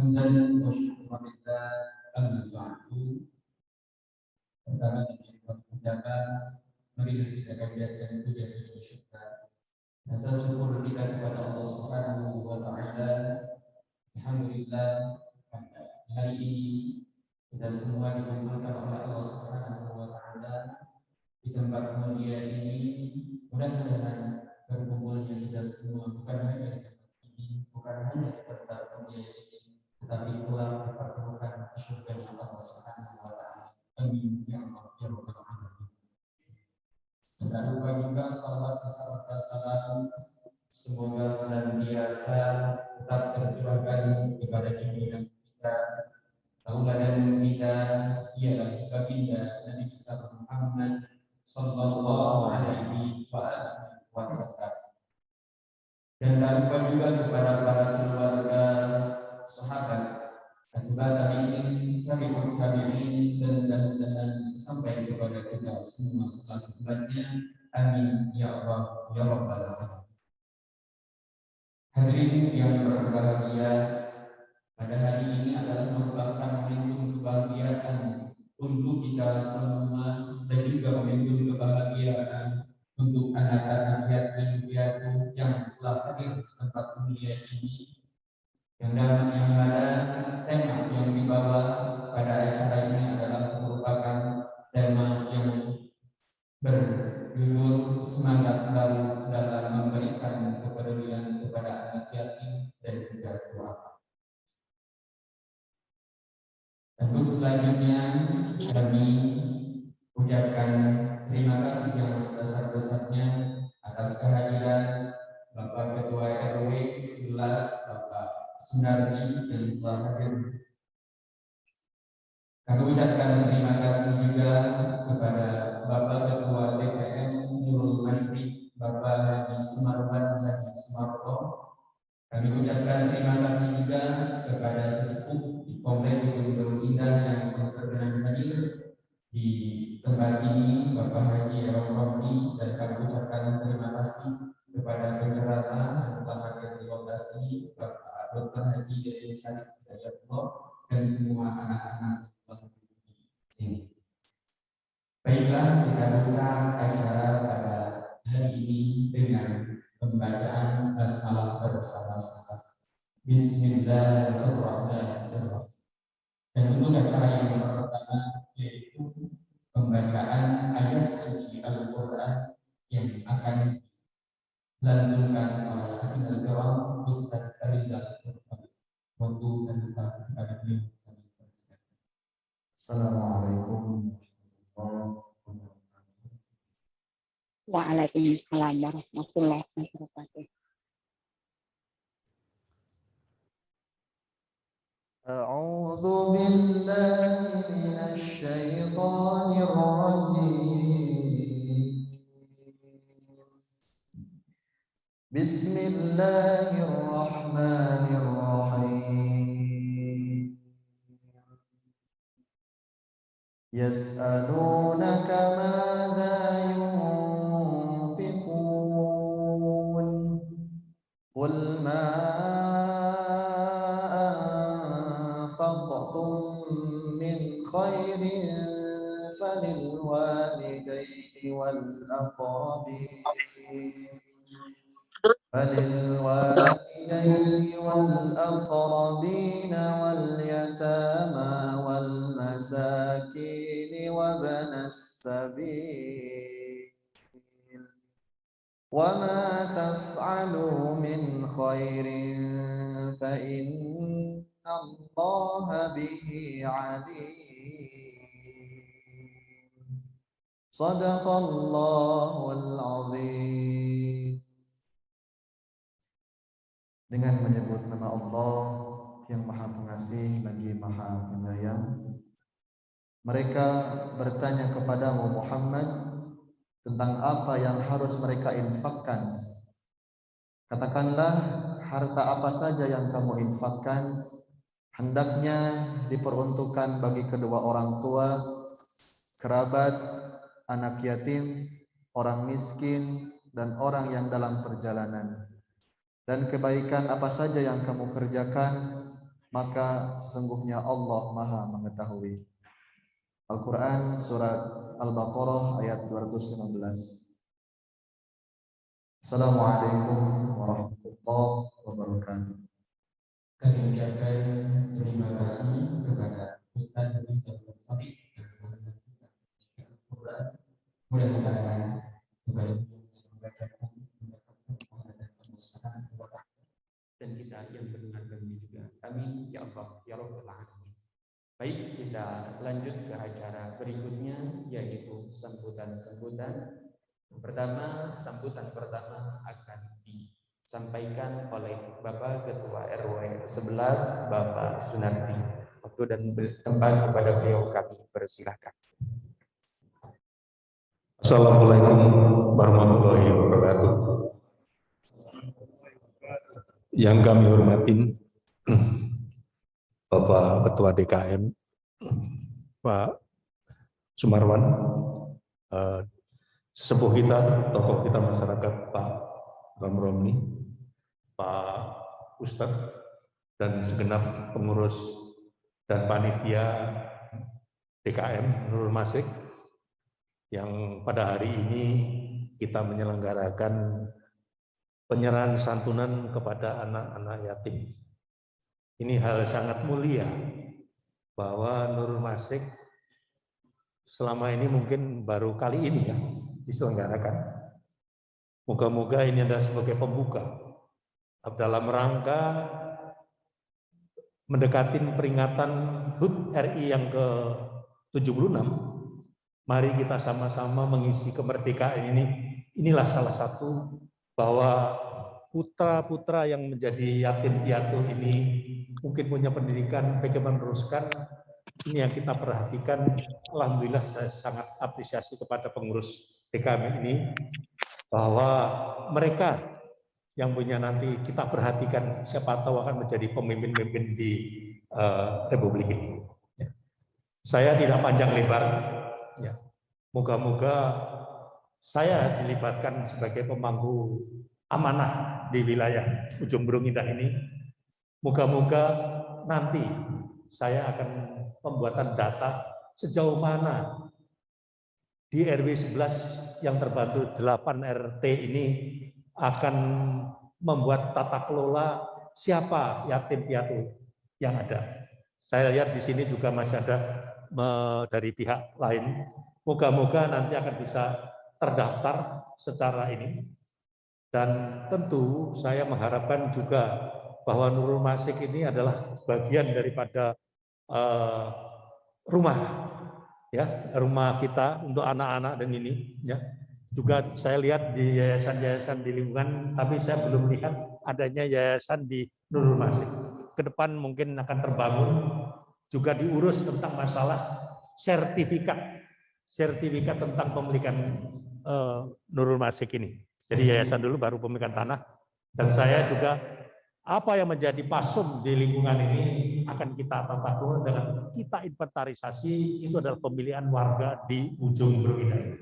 Hamdan wa syukuran lillah amma ba'du. Pertama kami mengucapkan marilah kita panjatkan puja dan syukur. Rasa syukur kita kepada Allah Subhanahu wa taala. Alhamdulillah hari ini kita semua dikumpulkan oleh Allah Subhanahu wa taala di tempat mulia ini. Mudah-mudahan berkumpulnya kita semua bukan hanya di tempat ini, bukan hanya di tempat mulia ini, tetapi kelak dipertemukan surga Allah Subhanahu wa taala. Amin ya Allah ya rabbal alamin. Dan lupa juga salawat beserta salam semoga senantiasa tetap tercurahkan kepada junjungan kita, tauladan kita ialah baginda Nabi besar Muhammad sallallahu alaihi wasallam. Dan tak lupa juga kepada para keluarga, sahabat, atba'ut tabi'in dan mudah-mudahan sampai kepada kita semua selanjutnya. Amin ya Allah ya rabbal alamin. Hadirin yang berbahagia, pada hari ini adalah merupakan momentum kebahagiaan untuk kita semua dan juga momentum kebahagiaan untuk anak-anak yatim piatu yang telah hadir di tempat mulia ini. Yang mana tema yang dibawa pada acara ini adalah merupakan tema yang berjudul semangat baru dalam memberikan kepedulian kepada anak yatim dan juga duafa. Untuk selanjutnya kami ucapkan terima kasih yang sebesar-besarnya atas kehadiran Bapak Ketua RW 11 Bapak Sunardi yang telah hadir. Kami ucapkan terima kasih juga kepada Bapak Ketua DPM Nurul Masyri Bapak Haji Sumarwan Haji Sumarto. Kami ucapkan terima kasih juga kepada sesepuh di Komplek Gunung Indah yang berkenan hadir di tempat ini, Bapak Haji Erong Romli, dan kami ucapkan terima kasih kepada pencerama yang telah hadir di lokasi ini, Bapak Dr. Haji Dede Syarif Hidayatullah, dan semua anak-anak yang di sini. Baiklah, kita buka acara pada hari ini dengan pembacaan basmalah bersama-sama. Bismillahirrahmanirrahim. Dan untuk acara yang pertama yaitu pembacaan ayat suci Al-Quran yang akan dilantunkan oleh Akhil Al-Kiram Ustaz Rizal. Waktu dan kita kepada beliau kami persilakan. Assalamualaikum warahmatullahi wabarakatuh. Waalaikumsalam warahmatullahi wabarakatuh. A'udzu billahi minasy syaithanir rajim. Bismillahirrahmanirrahim. Yas'alunaka madza yunfiqun qul ma anfaqtum min khairin falilwalidayni wal aqrabin والأقربين واليتامى والمساكين وابن السبيل وما تفعلوا من خير فإن الله به عليم صدق الله العظيم. Dengan menyebut nama Allah yang Maha Pengasih lagi Maha Penyayang, mereka bertanya kepadamu Muhammad tentang apa yang harus mereka infakkan. Katakanlah, harta apa saja yang kamu infakkan hendaknya diperuntukkan bagi kedua orang tua, kerabat, anak yatim, orang miskin, dan orang yang dalam perjalanan. Dan kebaikan apa saja yang kamu kerjakan maka sesungguhnya Allah Maha mengetahui. Al-Quran Surat Al-Baqarah ayat 215. Assalamualaikum warahmatullahi wabarakatuh. Kami ucapkan terima kasih kepada Ustaz Rizal Farid yang Al-Quran. Mudah-mudahan kepada yang membacakan mendapatkan pahala dan kemuliaan kepada dan kita yang mendengarkan juga. Amin ya Allah ya Rabbal Alamin. Baik, kita lanjut ke acara berikutnya, yaitu sambutan-sambutan. Sambutan pertama akan disampaikan oleh Bapak Ketua RW 11, Bapak Sunardi. Waktu dan tempat kepada beliau kami persilahkan. Assalamualaikum warahmatullahi wabarakatuh. Yang kami hormatin Bapak Ketua DKM, Pak Sumarwan, sesepuh kita, tokoh kita masyarakat, Pak Romli, Pak Ustadz, dan segenap pengurus dan panitia DKM Nurul Masik, yang pada hari ini kita menyelenggarakan penyerahan santunan kepada anak-anak yatim. Ini hal sangat mulia bahwa Nurul Masik selama ini mungkin baru kali ini ya diselenggarakan. Moga-moga ini adalah sebagai pembuka dalam rangka mendekati peringatan HUT RI yang ke-76. Mari kita sama-sama mengisi kemerdekaan ini. Inilah salah satu bahwa putra-putra yang menjadi yatim piatu ini mungkin punya pendidikan, bagaimana meneruskan. Ini yang kita perhatikan. Alhamdulillah saya sangat apresiasi kepada pengurus DKM ini, bahwa mereka yang punya nanti kita perhatikan, siapa tahu akan menjadi pemimpin-pemimpin di Republik ini. Saya tidak panjang lebar, ya. Moga-moga saya dilibatkan sebagai pemangku amanah di wilayah Ujung Berung Indah ini. Moga-moga nanti saya akan pembuatan data sejauh mana di RW 11 yang terbantu 8 RT ini akan membuat tata kelola siapa yatim piatu yang ada. Saya lihat di sini juga masih ada dari pihak lain. Moga-moga nanti akan bisa terdaftar secara ini. Dan tentu saya mengharapkan juga bahwa Nurul Masik ini adalah bagian daripada rumah, ya, rumah kita untuk anak-anak dan ini, ya. Juga saya lihat di yayasan-yayasan di lingkungan, tapi saya belum lihat adanya yayasan di Nurul Masik. Ke depan mungkin akan terbangun, juga diurus tentang masalah sertifikat tentang pemilikan Nurul Masik ini. Jadi yayasan dulu baru pemilikan tanah. Dan saya juga apa yang menjadi pasum di lingkungan ini akan kita tata kelola dengan kita inventarisasi. Itu adalah pemilihan warga di Ujung Berung Indah ini.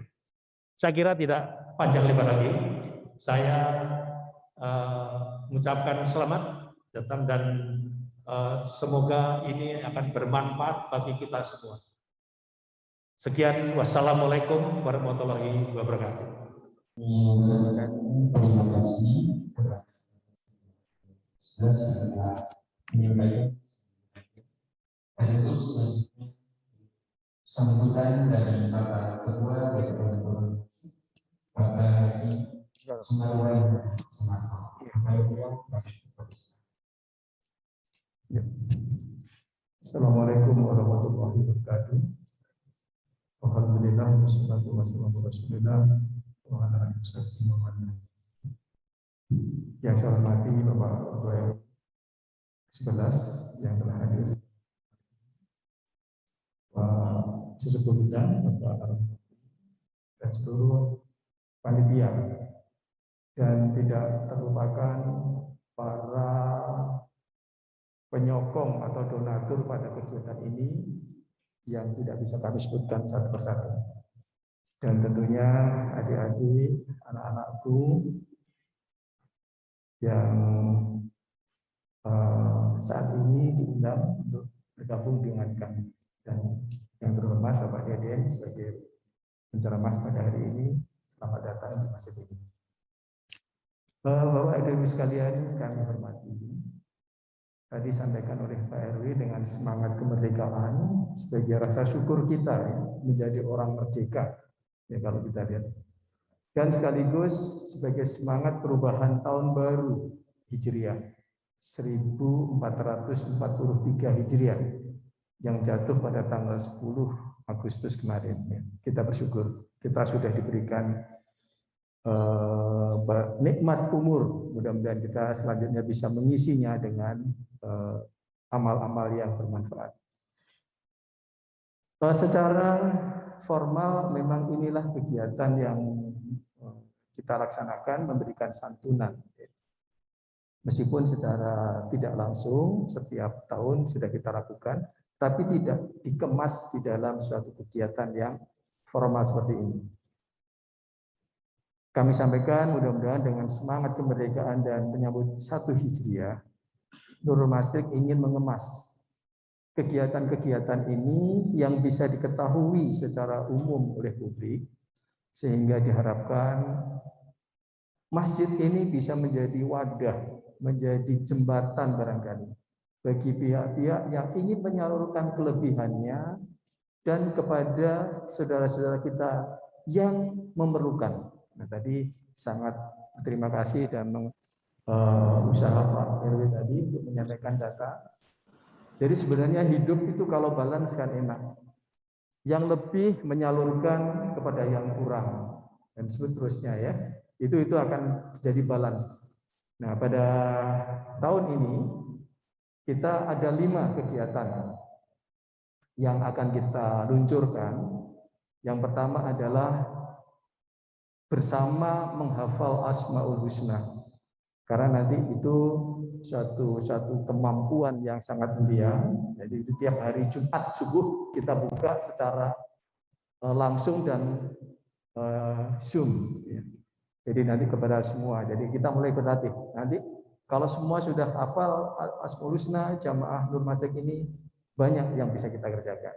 Saya kira tidak panjang lebar lagi. Saya mengucapkan selamat datang dan semoga ini akan bermanfaat bagi kita semua. Sekian, wassalamualaikum warahmatullahi wabarakatuh. Terima kasih kepada sudah menyampaikan. Untuk selanjutnya sambutan dari Bapak Ketua DPR Bapak Haji Sumarwan Assalamualaikum warahmatullahi wabarakatuh. Alhamdulillah wassalatu wassalamu ala Rasulillah wa ala alihi wa sahbihi. Yang saya hormati Bapak Ketua 11 yang telah hadir, Pak sesepuh kita, Bapak dan seluruh panitia, dan tidak terlupakan para penyokong atau donatur pada kegiatan ini yang tidak bisa kami sebutkan satu persatu. Dan tentunya adik-adik, anak-anakku yang saat ini diundang untuk bergabung dengan kami. Dan yang terhormat Bapak Deden sebagai penceramah pada hari ini, selamat datang di masjid ini. Bapak Ibu sekalian kami hormati, tadi disampaikan oleh Pak RW dengan semangat kemerdekaan sebagai rasa syukur kita ya, menjadi orang merdeka ya kalau kita lihat, dan sekaligus sebagai semangat perubahan tahun baru Hijriah 1443 Hijriah yang jatuh pada tanggal 10 Agustus kemarin ya. Kita bersyukur kita sudah diberikan nikmat umur, mudah-mudahan kita selanjutnya bisa mengisinya dengan amal-amal yang bermanfaat. Secara formal memang inilah kegiatan yang kita laksanakan, memberikan santunan. Meskipun secara tidak langsung setiap tahun sudah kita lakukan, tapi tidak dikemas di dalam suatu kegiatan yang formal seperti ini. Kami sampaikan mudah-mudahan dengan semangat kemerdekaan dan menyambut 1 Hijriah, Nurul Masyrik ingin mengemas kegiatan-kegiatan ini yang bisa diketahui secara umum oleh publik, sehingga diharapkan masjid ini bisa menjadi wadah, menjadi jembatan barangkali bagi pihak-pihak yang ingin menyalurkan kelebihannya dan kepada saudara-saudara kita yang memerlukan. Nah, tadi sangat terima kasih dan usaha Pak RW tadi untuk menyampaikan data. Jadi sebenarnya hidup itu kalau balance kan enak. Yang lebih menyalurkan kepada yang kurang dan seterusnya ya. Itu akan jadi balance. Nah, pada tahun ini kita ada 5 kegiatan yang akan kita luncurkan. Yang pertama adalah bersama menghafal Asmaul Husna, karena nanti itu suatu kemampuan yang sangat mulia. Jadi setiap hari Jumat subuh kita buka secara langsung dan Zoom. Jadi nanti kepada semua. Jadi kita mulai berlatih. Nanti kalau semua sudah hafal Asmaul Husna, jamaah Nur Masyrik ini banyak yang bisa kita kerjakan.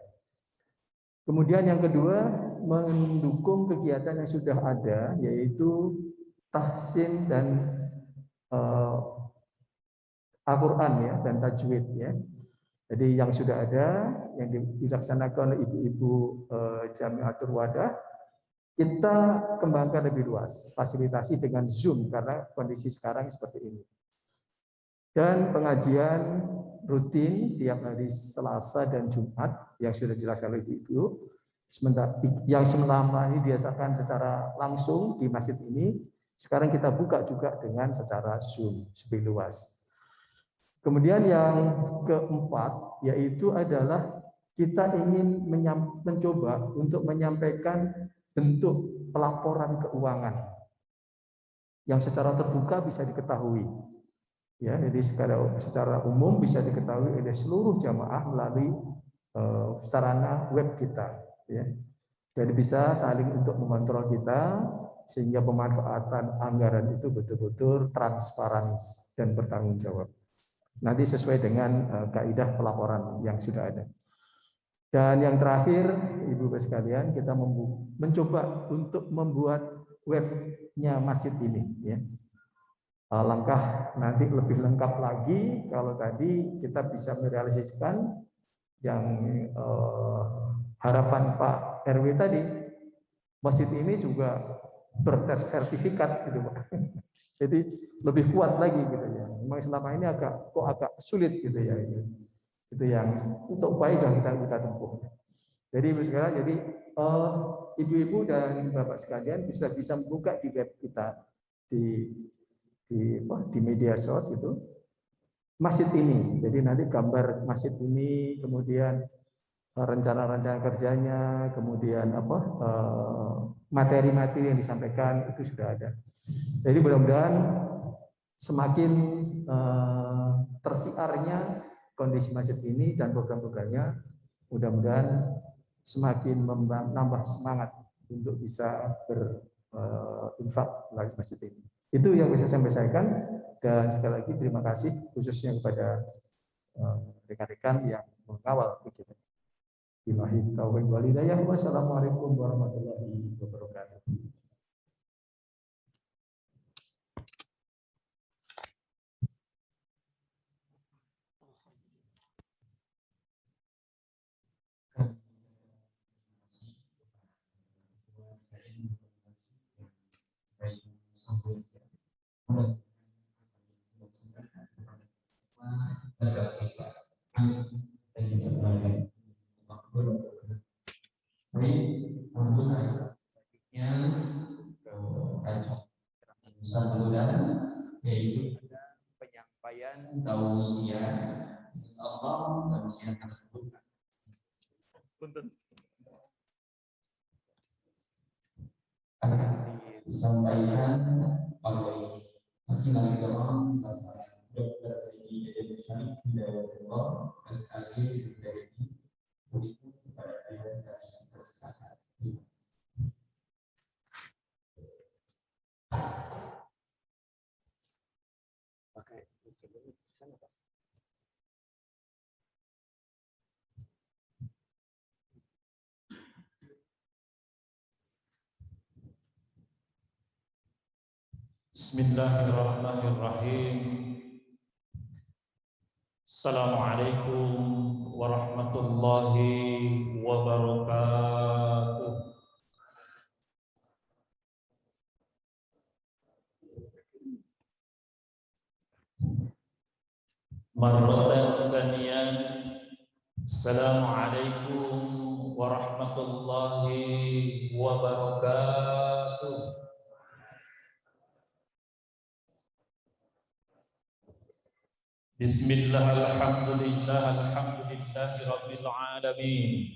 Kemudian yang kedua, mendukung kegiatan yang sudah ada, yaitu tahsin dan Al-Quran ya, dan tajwid ya. Jadi yang sudah ada, yang dilaksanakan oleh ibu-ibu Jamiatul Wadah, kita kembangkan lebih luas, fasilitasi dengan Zoom karena kondisi sekarang seperti ini. Dan pengajian rutin tiap hari Selasa dan Jumat yang sudah dilaksanakan oleh ibu, sementara yang selama ini dirasakan secara langsung di masjid ini, sekarang kita buka juga dengan secara Zoom lebih luas. Kemudian yang keempat yaitu adalah kita ingin mencoba untuk menyampaikan bentuk pelaporan keuangan yang secara terbuka bisa diketahui. Ya, jadi secara umum bisa diketahui oleh seluruh jamaah melalui sarana web kita. Ya. Jadi bisa saling untuk mengontrol kita sehingga pemanfaatan anggaran itu betul-betul transparan dan bertanggung jawab. Nanti sesuai dengan kaidah pelaporan yang sudah ada. Dan yang terakhir, Ibu-ibu sekalian, kita mencoba untuk membuat webnya masjid ini. Ya. Langkah nanti lebih lengkap lagi kalau tadi kita bisa merealisasikan yang harapan Pak RW tadi, masjid ini juga bersertifikat gitu Pak. Jadi lebih kuat lagi gitu ya. Memang selama ini agak sulit gitu ya. Itu yang untuk upaya yang kita tempuh. Jadi Ibu sekalian, jadi ibu-ibu dan bapak sekalian bisa membuka di web kita di media sosial itu masjid ini. Jadi nanti gambar masjid ini, kemudian rencana-rencana kerjanya, kemudian materi-materi yang disampaikan itu sudah ada. Jadi mudah-mudahan semakin tersiarnya kondisi masjid ini dan program-programnya, mudah-mudahan semakin menambah semangat untuk bisa berinfak melalui masjid ini. Itu yang bisa saya sampaikan, dan sekali lagi terima kasih khususnya kepada rekan-rekan yang mengawal kegiatan. Billahi taufiq wal hidayah. Wassalamualaikum warahmatullahi wabarakatuh. Yaitu penyampaian tausiah, insyaallah tausiah tersebut akan disampaikan oleh Hakim Al-Kiram Bapak Dr. Haji Dede Syarif Hidayatullah SAG dari berikut kepada yang tersebut. Bismillahirrahmanirrahim. Assalamualaikum warahmatullahi wabarakatuh. Marratan saniyan. Assalamualaikum warahmatullahi wabarakatuh. Bismillah, alhamdulillah rabbil alamin.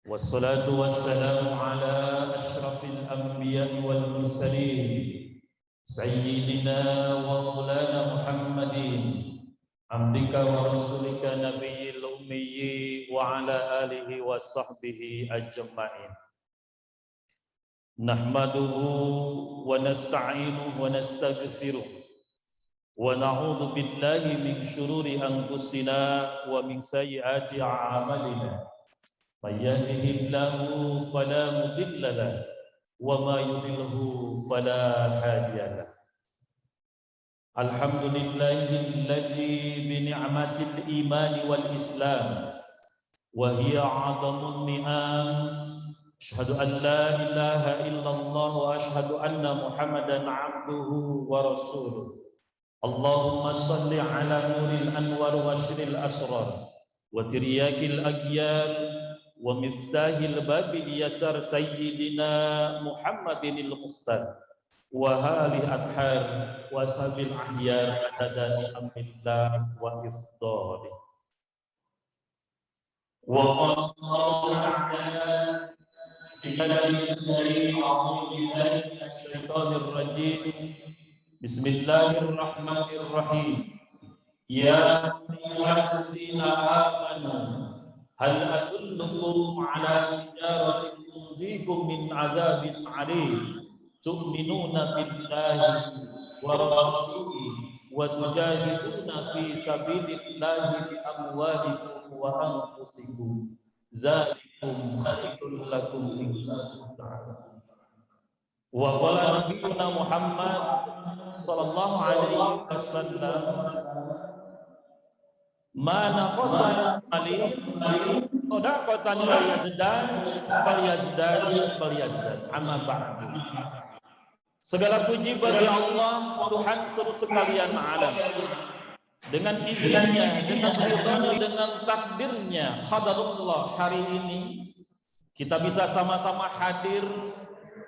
Wassalatu wassalamu ala asyrafil anbiya'i wal mursalin sayyidina wa maulana Muhammadin abdika wa rasulika nabiyil ummiyyi wa ala alihi wa sahbihi ajma'in. Nahmaduhu wa nasta'inuhu wa nastaghfiruh wa na'udzu billahi min syururi anfusina wa min sayyiati a'malina. May yahdihillahu fala mudilla lahu wa may yudlilhu fala hadiya lahu. Alhamdulillahilladzi bi ni'matil iman wal islam wa hiya 'adhamun ni'am. Asyhadu an la ilaha illallah wa asyhadu anna Muhammadan 'abduhu wa rasuluh. Allahumma salli ala nuril anwar wa ashril asrar wa tiryakil aghyar wa miftahil babil yasar sayyidina Muhammadinil Mukhtar wa halih adhar wa sabil ahyar adadani amillah wa ifdali. Wa qala ta'ala Bismillahirrahmanirrahim. Ya ayyuhalladzina amanu hal adullukum ala tijaratin tunjikum min azabin alim tu'minuna billahi wa rasulihi wa tujahiduna fi sabilillahi bi amwalikum wa anfusikum zalikum khairul lakum in kuntum ta'lamun. Wa qala nabiyuna Muhammad sallallahu alaihi wasallam ma naqasa malin sadaqatan falyazdad amma ba'du. Segala puji bagi Allah Tuhan seluruh sekalian alam. Dengan izinnya, dengan ridhonya, dengan takdirnya, qadarullah, hari ini kita bisa sama-sama hadir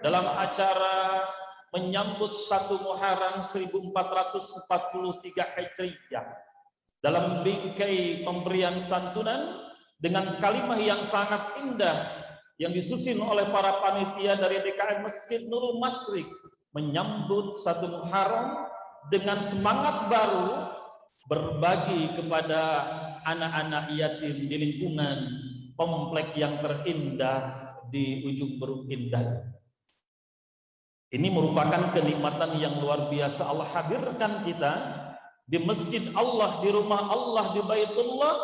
dalam acara menyambut 1 Muharram 1443 Hijriah dalam bingkai pemberian santunan dengan kalimah yang sangat indah yang disusun oleh para panitia dari DKM Masjid Nurul Masyriq menyambut 1 Muharram dengan semangat baru berbagi kepada anak-anak yatim di lingkungan komplek yang terindah di ujung Berung Indah. Ini merupakan kenikmatan yang luar biasa Allah hadirkan kita di masjid Allah, di rumah Allah, di Baitullah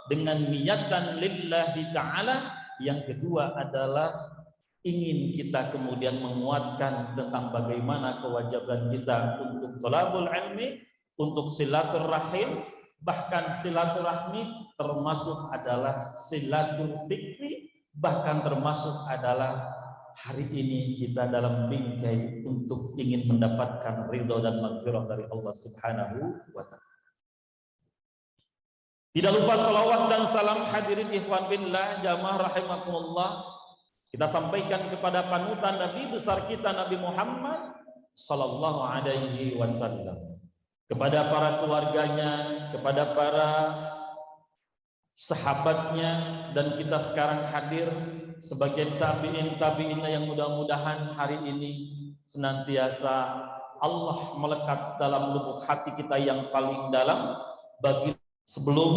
dengan niatan lillahi ta'ala. Yang kedua adalah ingin kita kemudian menguatkan tentang bagaimana kewajiban kita untuk thalabul ilmi, untuk silaturahim, bahkan silaturahmi termasuk adalah silatul fikri, bahkan termasuk adalah hari ini kita dalam bingkai untuk ingin mendapatkan ridho dan maghfirah dari Allah Subhanahu wa ta'ala. Tidak lupa salawat dan salam hadirin ikhwan billah jamaah rahimakumullah kita sampaikan kepada panutan Nabi besar kita Nabi Muhammad sallallahu alaihi wasallam, kepada para keluarganya, kepada para sahabatnya, dan kita sekarang hadir sebagai tabi'in yang mudah-mudahan hari ini senantiasa Allah melekat dalam lubuk hati kita yang paling dalam. Bagi sebelum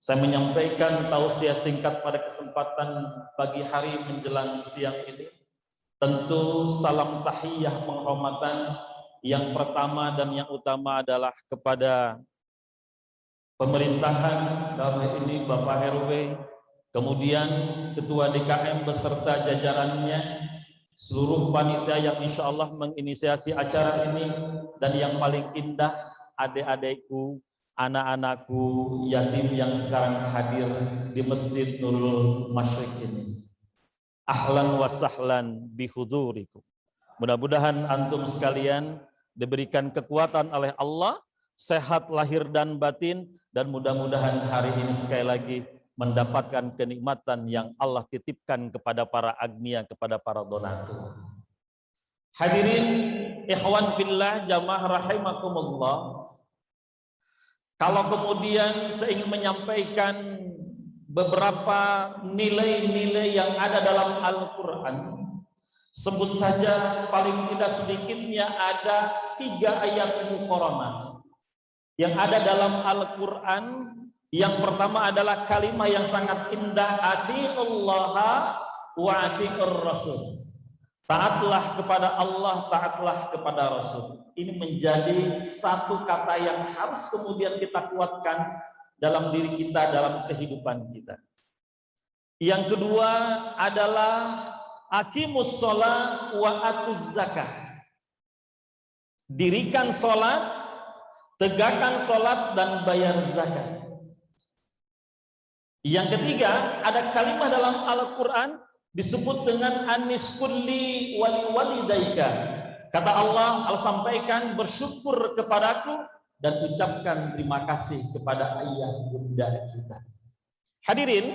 saya menyampaikan tausiah singkat pada kesempatan pagi hari menjelang siang ini, tentu salam tahiyah penghormatan yang pertama dan yang utama adalah kepada pemerintahan dalam ini Bapak RW, kemudian Ketua DKM beserta jajarannya, seluruh panitia yang insya Allah menginisiasi acara ini, dan yang paling indah adik-adikku, anak-anakku yatim yang sekarang hadir di Masjid Nurul Masyriq ini. Ahlan wa sahlan bihudurikum. Mudah-mudahan antum sekalian diberikan kekuatan oleh Allah, sehat lahir dan batin, dan mudah-mudahan hari ini sekali lagi mendapatkan kenikmatan yang Allah titipkan kepada para agnia, kepada para donatur. Hadirin ikhwan fillah jamaah rahimakumullah, kalau kemudian saya ingin menyampaikan beberapa nilai-nilai yang ada dalam Al-Quran, sebut saja paling tidak sedikitnya ada 3 ayat muqaranah yang ada dalam Al-Quran. Yang pertama adalah kalimat yang sangat indah, atiullaha wa atiur rasul. Taatlah kepada Allah, taatlah kepada Rasul. Ini menjadi satu kata yang harus kemudian kita kuatkan dalam diri kita, dalam kehidupan kita. Yang kedua adalah aqimus sholat wa atuz zakah. Dirikan sholat, tegakkan sholat, dan bayar zakat. Yang ketiga, ada kalimat dalam Al-Quran disebut dengan anis kulli wali walidaika. Kata Allah sampaikan, bersyukur kepadaku dan ucapkan terima kasih kepada ayah bunda kita. Hadirin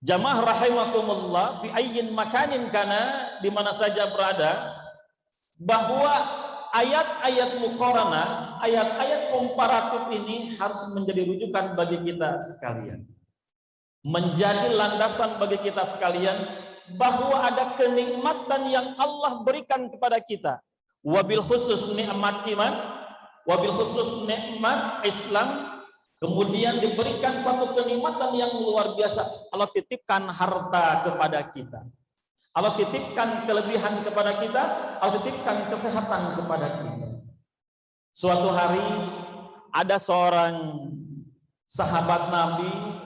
jamaah rahimakumullah, fi ayyin makanin kana, di mana saja berada, bahwa ayat-ayat muqaranah, ayat-ayat komparatif ini harus menjadi rujukan bagi kita sekalian, menjadi landasan bagi kita sekalian, bahwa ada kenikmatan yang Allah berikan kepada kita, wabil khusus nikmat iman, wabil khusus nikmat Islam, kemudian diberikan satu kenikmatan yang luar biasa. Allah titipkan harta kepada kita, Allah titipkan kelebihan kepada kita, Allah titipkan kesehatan kepada kita. Suatu hari ada seorang sahabat Nabi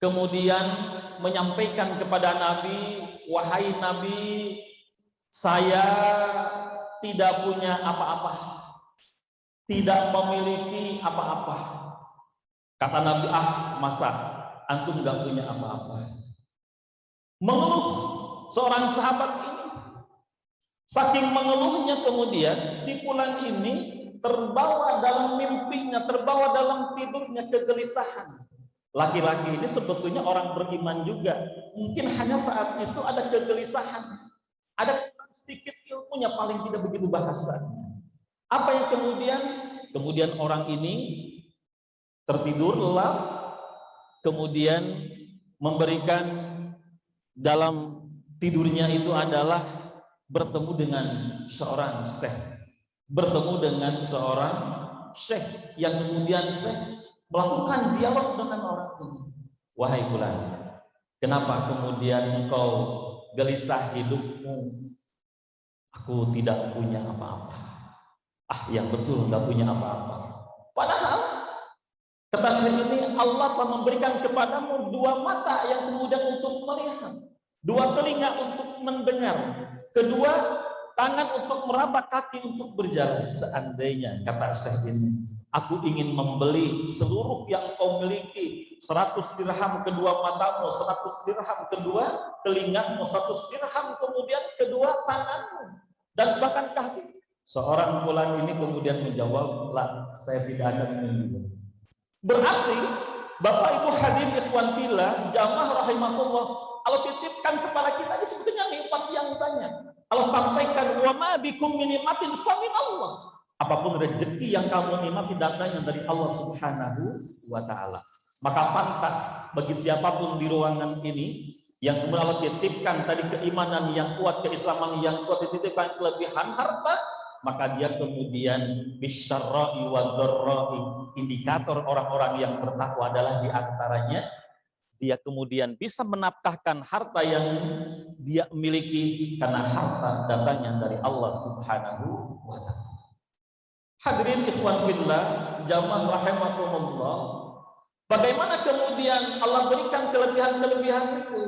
kemudian menyampaikan kepada Nabi, wahai Nabi, saya tidak punya apa-apa, tidak memiliki apa-apa. Kata Nabi, masa antum gak punya apa-apa? Mengeluh seorang sahabat ini. Saking mengeluhnya kemudian si fulan ini terbawa dalam mimpinya, terbawa dalam tidurnya kegelisahan. Laki-laki ini sebetulnya orang beriman juga. Mungkin hanya saat itu ada kegelisahan, ada sedikit ilmunya, paling tidak begitu bahasanya. Apa yang kemudian orang ini tertidur lelap, kemudian memberikan dalam tidurnya itu adalah bertemu dengan seorang syekh, bertemu dengan seorang syekh yang kemudian syekh melakukan dialog dengan orang ini. Wahai fulan, kenapa kemudian engkau gelisah hidupmu? Aku tidak punya apa-apa. Yang betul nggak punya apa-apa. Kata Syekh ini, Allah telah memberikan kepadamu 2 mata yang kemudian untuk melihat, 2 telinga untuk mendengar, kedua tangan untuk meraba, kaki untuk berjalan. Seandainya, kata Syekh ini, aku ingin membeli seluruh yang kau miliki, 100 dirham kedua matamu, 100 dirham kedua telingamu, 100 dirham kemudian kedua tanganmu, dan bahkan kaki. Seorang pulang ini kemudian menjawab, lah, saya tidak akan membeli. Berarti Bapak Ibu hadirin ikhwan fillah jamaah rahimakumullah, Allah titipkan kepada kita ini sebetulnya nikmat yang banyak. Allah sampaikan, wa ma bikum min nikmatin fa min Allah. Apapun rezeki yang kamu nikmati datangnya dari Allah Subhanahu wa taala. Maka pantas bagi siapapun di ruangan ini yang kemudian Allah titipkan tadi keimanan yang kuat, keislaman yang kuat, dititipkan kelebihan harta, maka dia kemudian bisyarra'i wa dharra'i, indikator orang-orang yang bertakwa adalah diantaranya dia kemudian bisa menafkahkan harta yang dia miliki karena harta datangnya dari Allah Subhanahu wa ta'ala. Hadirin ikhwan fillah jamaah rahimakumullah, bagaimana kemudian Allah berikan kelebihan-kelebihan itu?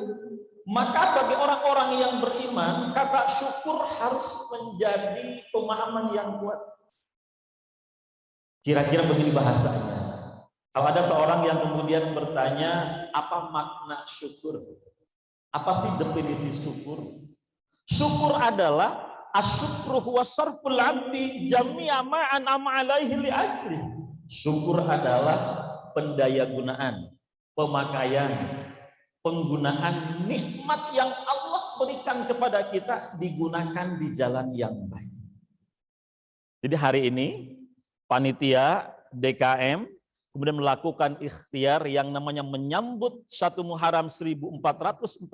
Maka bagi orang-orang yang beriman, kata syukur harus menjadi pemahaman yang kuat. Kira-kira begini bahasanya. Kalau ada seorang yang kemudian bertanya, apa makna syukur? Apa sih definisi syukur? Syukur adalah asyukru huwa sarful abdi jami'a ma an'ama alaihi li ajli. Syukur adalah pendayagunaan, pemakaian, penggunaan nikmat yang Allah berikan kepada kita digunakan di jalan yang baik. Jadi hari ini panitia DKM kemudian melakukan ikhtiar yang namanya menyambut 1 Muharram 1443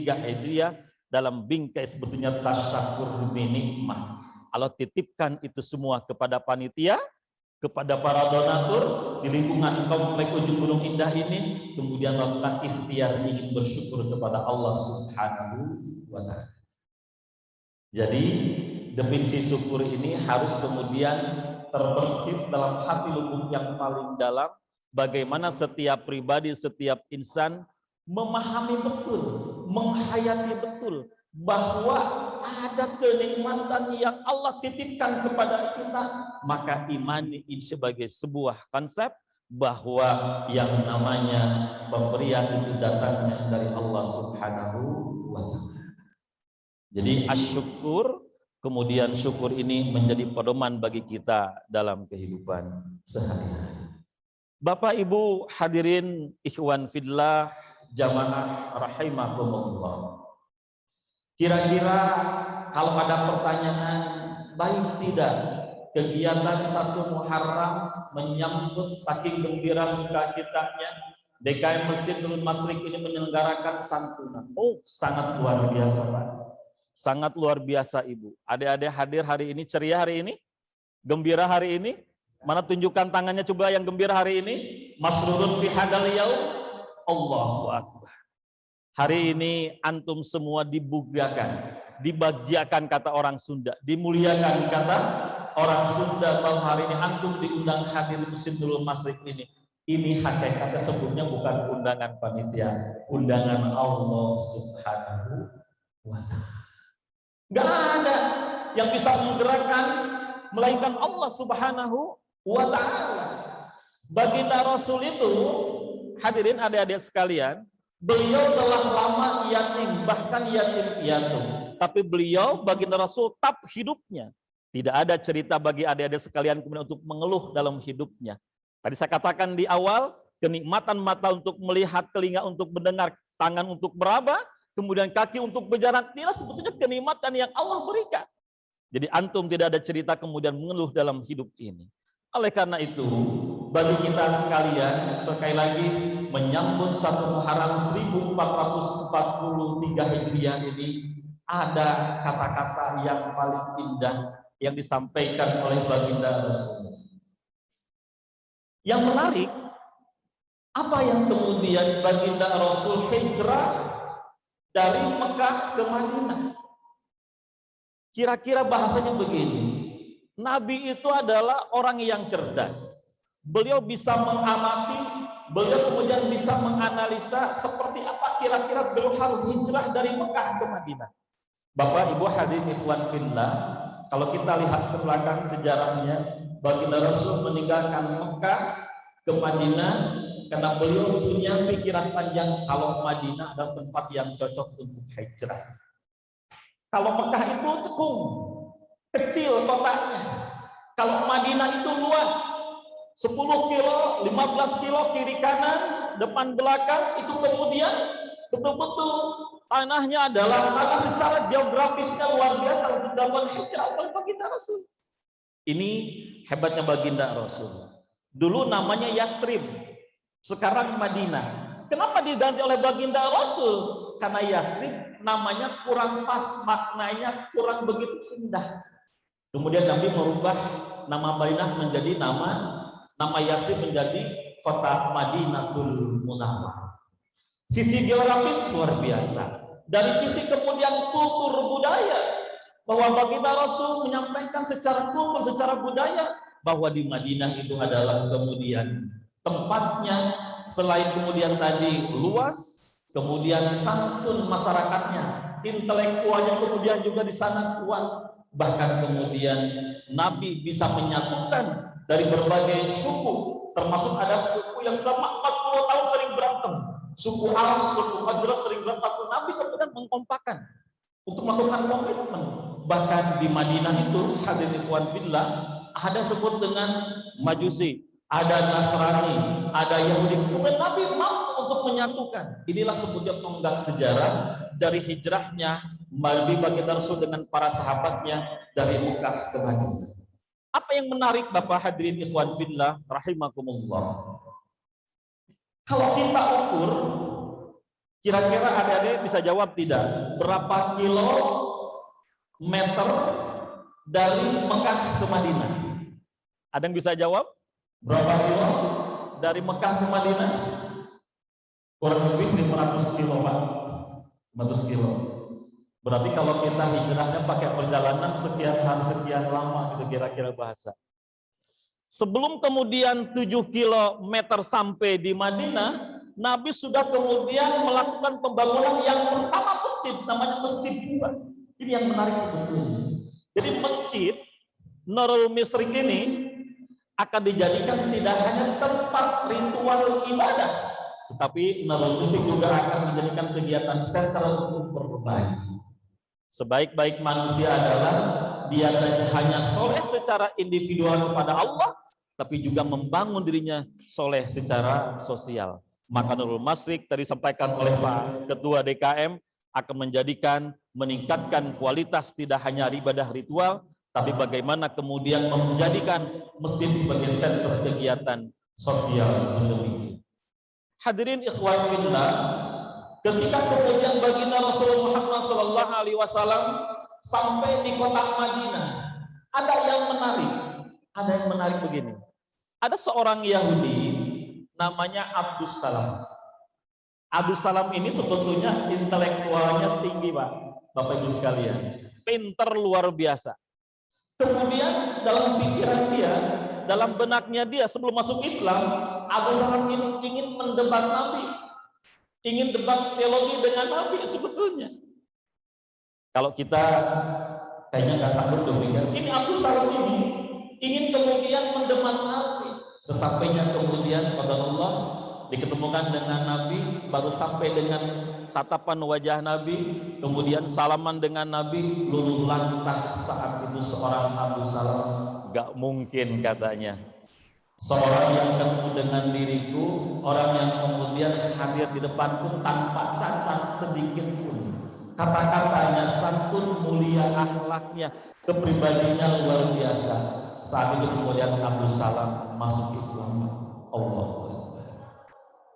Hijriah dalam bingkai sebetulnya tasyakur binikmah. Allah titipkan itu semua kepada panitia, kepada para donatur di lingkungan komplek Ujung Gunung Indah ini, kemudian melakukan ikhtiar ingin bersyukur kepada Allah Subhanahu wa ta'ala. Jadi definisi syukur ini harus kemudian terbersit dalam hati lubuk yang paling dalam, bagaimana setiap pribadi, setiap insan memahami betul, menghayati betul bahwa ada kenikmatan yang Allah titipkan kepada kita, maka imani ini sebagai sebuah konsep bahwa yang namanya pemberian itu datangnya dari Allah Subhanahu wa ta'ala. Jadi asyukur, kemudian syukur ini menjadi pedoman bagi kita dalam kehidupan sehari-hari. Bapak Ibu hadirin ikhwan fillah jamaah rahimakumullah. Kira-kira kalau ada pertanyaan, baik tidak kegiatan 1 Muharram menyambut saking gembira sukacitanya DKM Masjid Nurul Masrik ini menyelenggarakan santunan. Oh, sangat luar biasa Pak. Sangat luar biasa Ibu. Adik-adik hadir hari ini, ceria hari ini, gembira hari ini. Mana tunjukkan tangannya coba yang gembira hari ini. Masrurun fi hadal yaum. Allahu akbar. Hari ini antum semua dibugakan, dibagiakan kata orang Sunda, dimuliakan kata orang Sunda, bahwa hari ini antum diundang hadir Masjid Nurul Masrik ini. Ini hakikatnya sebelumnya bukan undangan panitia, undangan Allah Subhanahu wa ta'ala. Gak ada yang bisa menggerakkan melainkan Allah Subhanahu wa ta'ala. Baginda Rasul itu, hadirin adik-adik sekalian, beliau telah lama yatim, bahkan yatim piatu. Tapi beliau, baginda Rasul, tetap hidupnya. Tidak ada cerita bagi adik-adik sekalian kemudian untuk mengeluh dalam hidupnya. Tadi saya katakan di awal, kenikmatan mata untuk melihat, telinga untuk mendengar, tangan untuk meraba, kemudian kaki untuk berjalan. Inilah sebetulnya kenikmatan yang Allah berikan. Jadi antum tidak ada cerita kemudian mengeluh dalam hidup ini. Oleh karena itu, bagi kita sekalian, sekali lagi menyambut 1 Muharram 1443 Hijriah ini, ada kata-kata yang paling indah yang disampaikan oleh baginda Rasul. Yang menarik, apa yang kemudian baginda Rasul hijrah dari Mekah ke Madinah? Kira-kira bahasanya begini, Nabi itu adalah orang yang cerdas. beliau bisa mengamati, beliau kemudian bisa menganalisa seperti apa kira-kira beliau harus hijrah dari Mekah ke Madinah. Bapak Ibu hadirin ikhwan fillah, kalau kita lihat sebelakang sejarahnya, baginda Rasul meninggalkan Mekah ke Madinah karena beliau punya pikiran panjang kalau Madinah adalah tempat yang cocok untuk hijrah. Kalau Mekah itu cekung, kecil kotanya. Kalau Madinah itu luas, 10 kilo, 15 kilo kiri kanan, depan belakang, itu kemudian betul-betul tanahnya adalah tanah secara geografisnya luar biasa untuk dapat hijrah oleh baginda Rasul. Ini hebatnya baginda Rasul. Dulu namanya Yastrib, sekarang Madinah. Kenapa diganti oleh baginda Rasul? Karena Yastrib namanya kurang pas, maknanya kurang begitu indah. Kemudian Nabi merubah nama Madinah menjadi nama Yastrib menjadi kota Madinatul Munawwarah. Sisi geografis luar biasa. Dari sisi kemudian kultur budaya, bahwa baginda Rasul menyampaikan secara kultur, secara budaya, bahwa di Madinah itu adalah kemudian tempatnya, selain kemudian tadi luas, kemudian santun masyarakatnya, intelektualnya kemudian juga di sana kuat. Bahkan kemudian Nabi bisa menyatukan dari berbagai suku, termasuk ada suku yang selama 40 tahun sering berantem. Suku Aus, suku Khazraj sering berantem. Nabi kemudian mengkompakan untuk melakukan komitmen. Bahkan di Madinah itu, hadirin ikhwan fillah, ada sebut dengan Majusi, ada Nasrani, ada Yahudi. Kemudian Nabi mampu untuk menyatukan. Inilah sebutnya tonggak sejarah dari hijrahnya Nabi baginda Rasul dengan para sahabatnya dari Mekah ke Madinah. Apa yang menarik Bapak hadirin ikhwan fillah rahimakumullah? Kalau kita ukur, kira-kira adik-adik bisa jawab tidak? Berapa kilometer dari Mekah ke Madinah? Ada yang bisa jawab? Berapa kilo dari Mekah ke Madinah? Kurang lebih 500 kilo, Pak. 500 kilo. Berarti kalau kita hijrahnya pakai perjalanan sekian hari, sekian lama, itu kira-kira bahasa. Sebelum kemudian 7 kilometer sampai di Madinah, Nabi sudah kemudian melakukan pembangunan yang pertama masjid, namanya Masjid Quba. Ini yang menarik sebetulnya. Jadi masjid Nurul Misrik ini akan dijadikan tidak hanya tempat ritual ibadah, tetapi Nurul Misrik juga akan menjadikan kegiatan sentral untuk berbagi. Sebaik-baik manusia adalah dia hanya soleh secara individual kepada Allah, tapi juga membangun dirinya soleh secara sosial. Maka Nurul Masrik tadi disampaikan oleh Pak Ketua DKM akan meningkatkan kualitas tidak hanya ibadah ritual, tapi bagaimana kemudian menjadikan masjid sebagai sentra kegiatan sosial lebih. Hadirin ikhwan fillah, ketika kemudian baginda Rasulullah Muhammad SAW sampai di kota Madinah, ada yang menarik. Ada yang menarik begini. Ada seorang Yahudi namanya Abdus Salam. Abdus Salam ini sebetulnya intelektualnya tinggi, Pak, Bapak Ibu sekalian. Pinter luar biasa. Kemudian dalam pikiran dia, dalam benaknya dia sebelum masuk Islam, Abdus Salam ini ingin mendebat Nabi. Ingin debat teologi dengan Nabi sebetulnya. Kalau kita kayaknya nggak sanggup demikian. Ini Abdus Salam ini ingin kemudian mendebat Nabi. Sesampainya kemudian pada Allah diketemukan dengan Nabi, baru sampai dengan tatapan wajah Nabi, kemudian salaman dengan Nabi, luluh lantah saat itu seorang Abdus Salam. Gak mungkin katanya. Seorang yang ketemu dengan diriku, orang yang kemudian hadir di depanku tanpa cacat sedikit pun. Kata-katanya santun, mulia akhlaknya, kepribadiannya luar biasa. Saat itu kemudian Abdus Salam masuk Islam. Allah.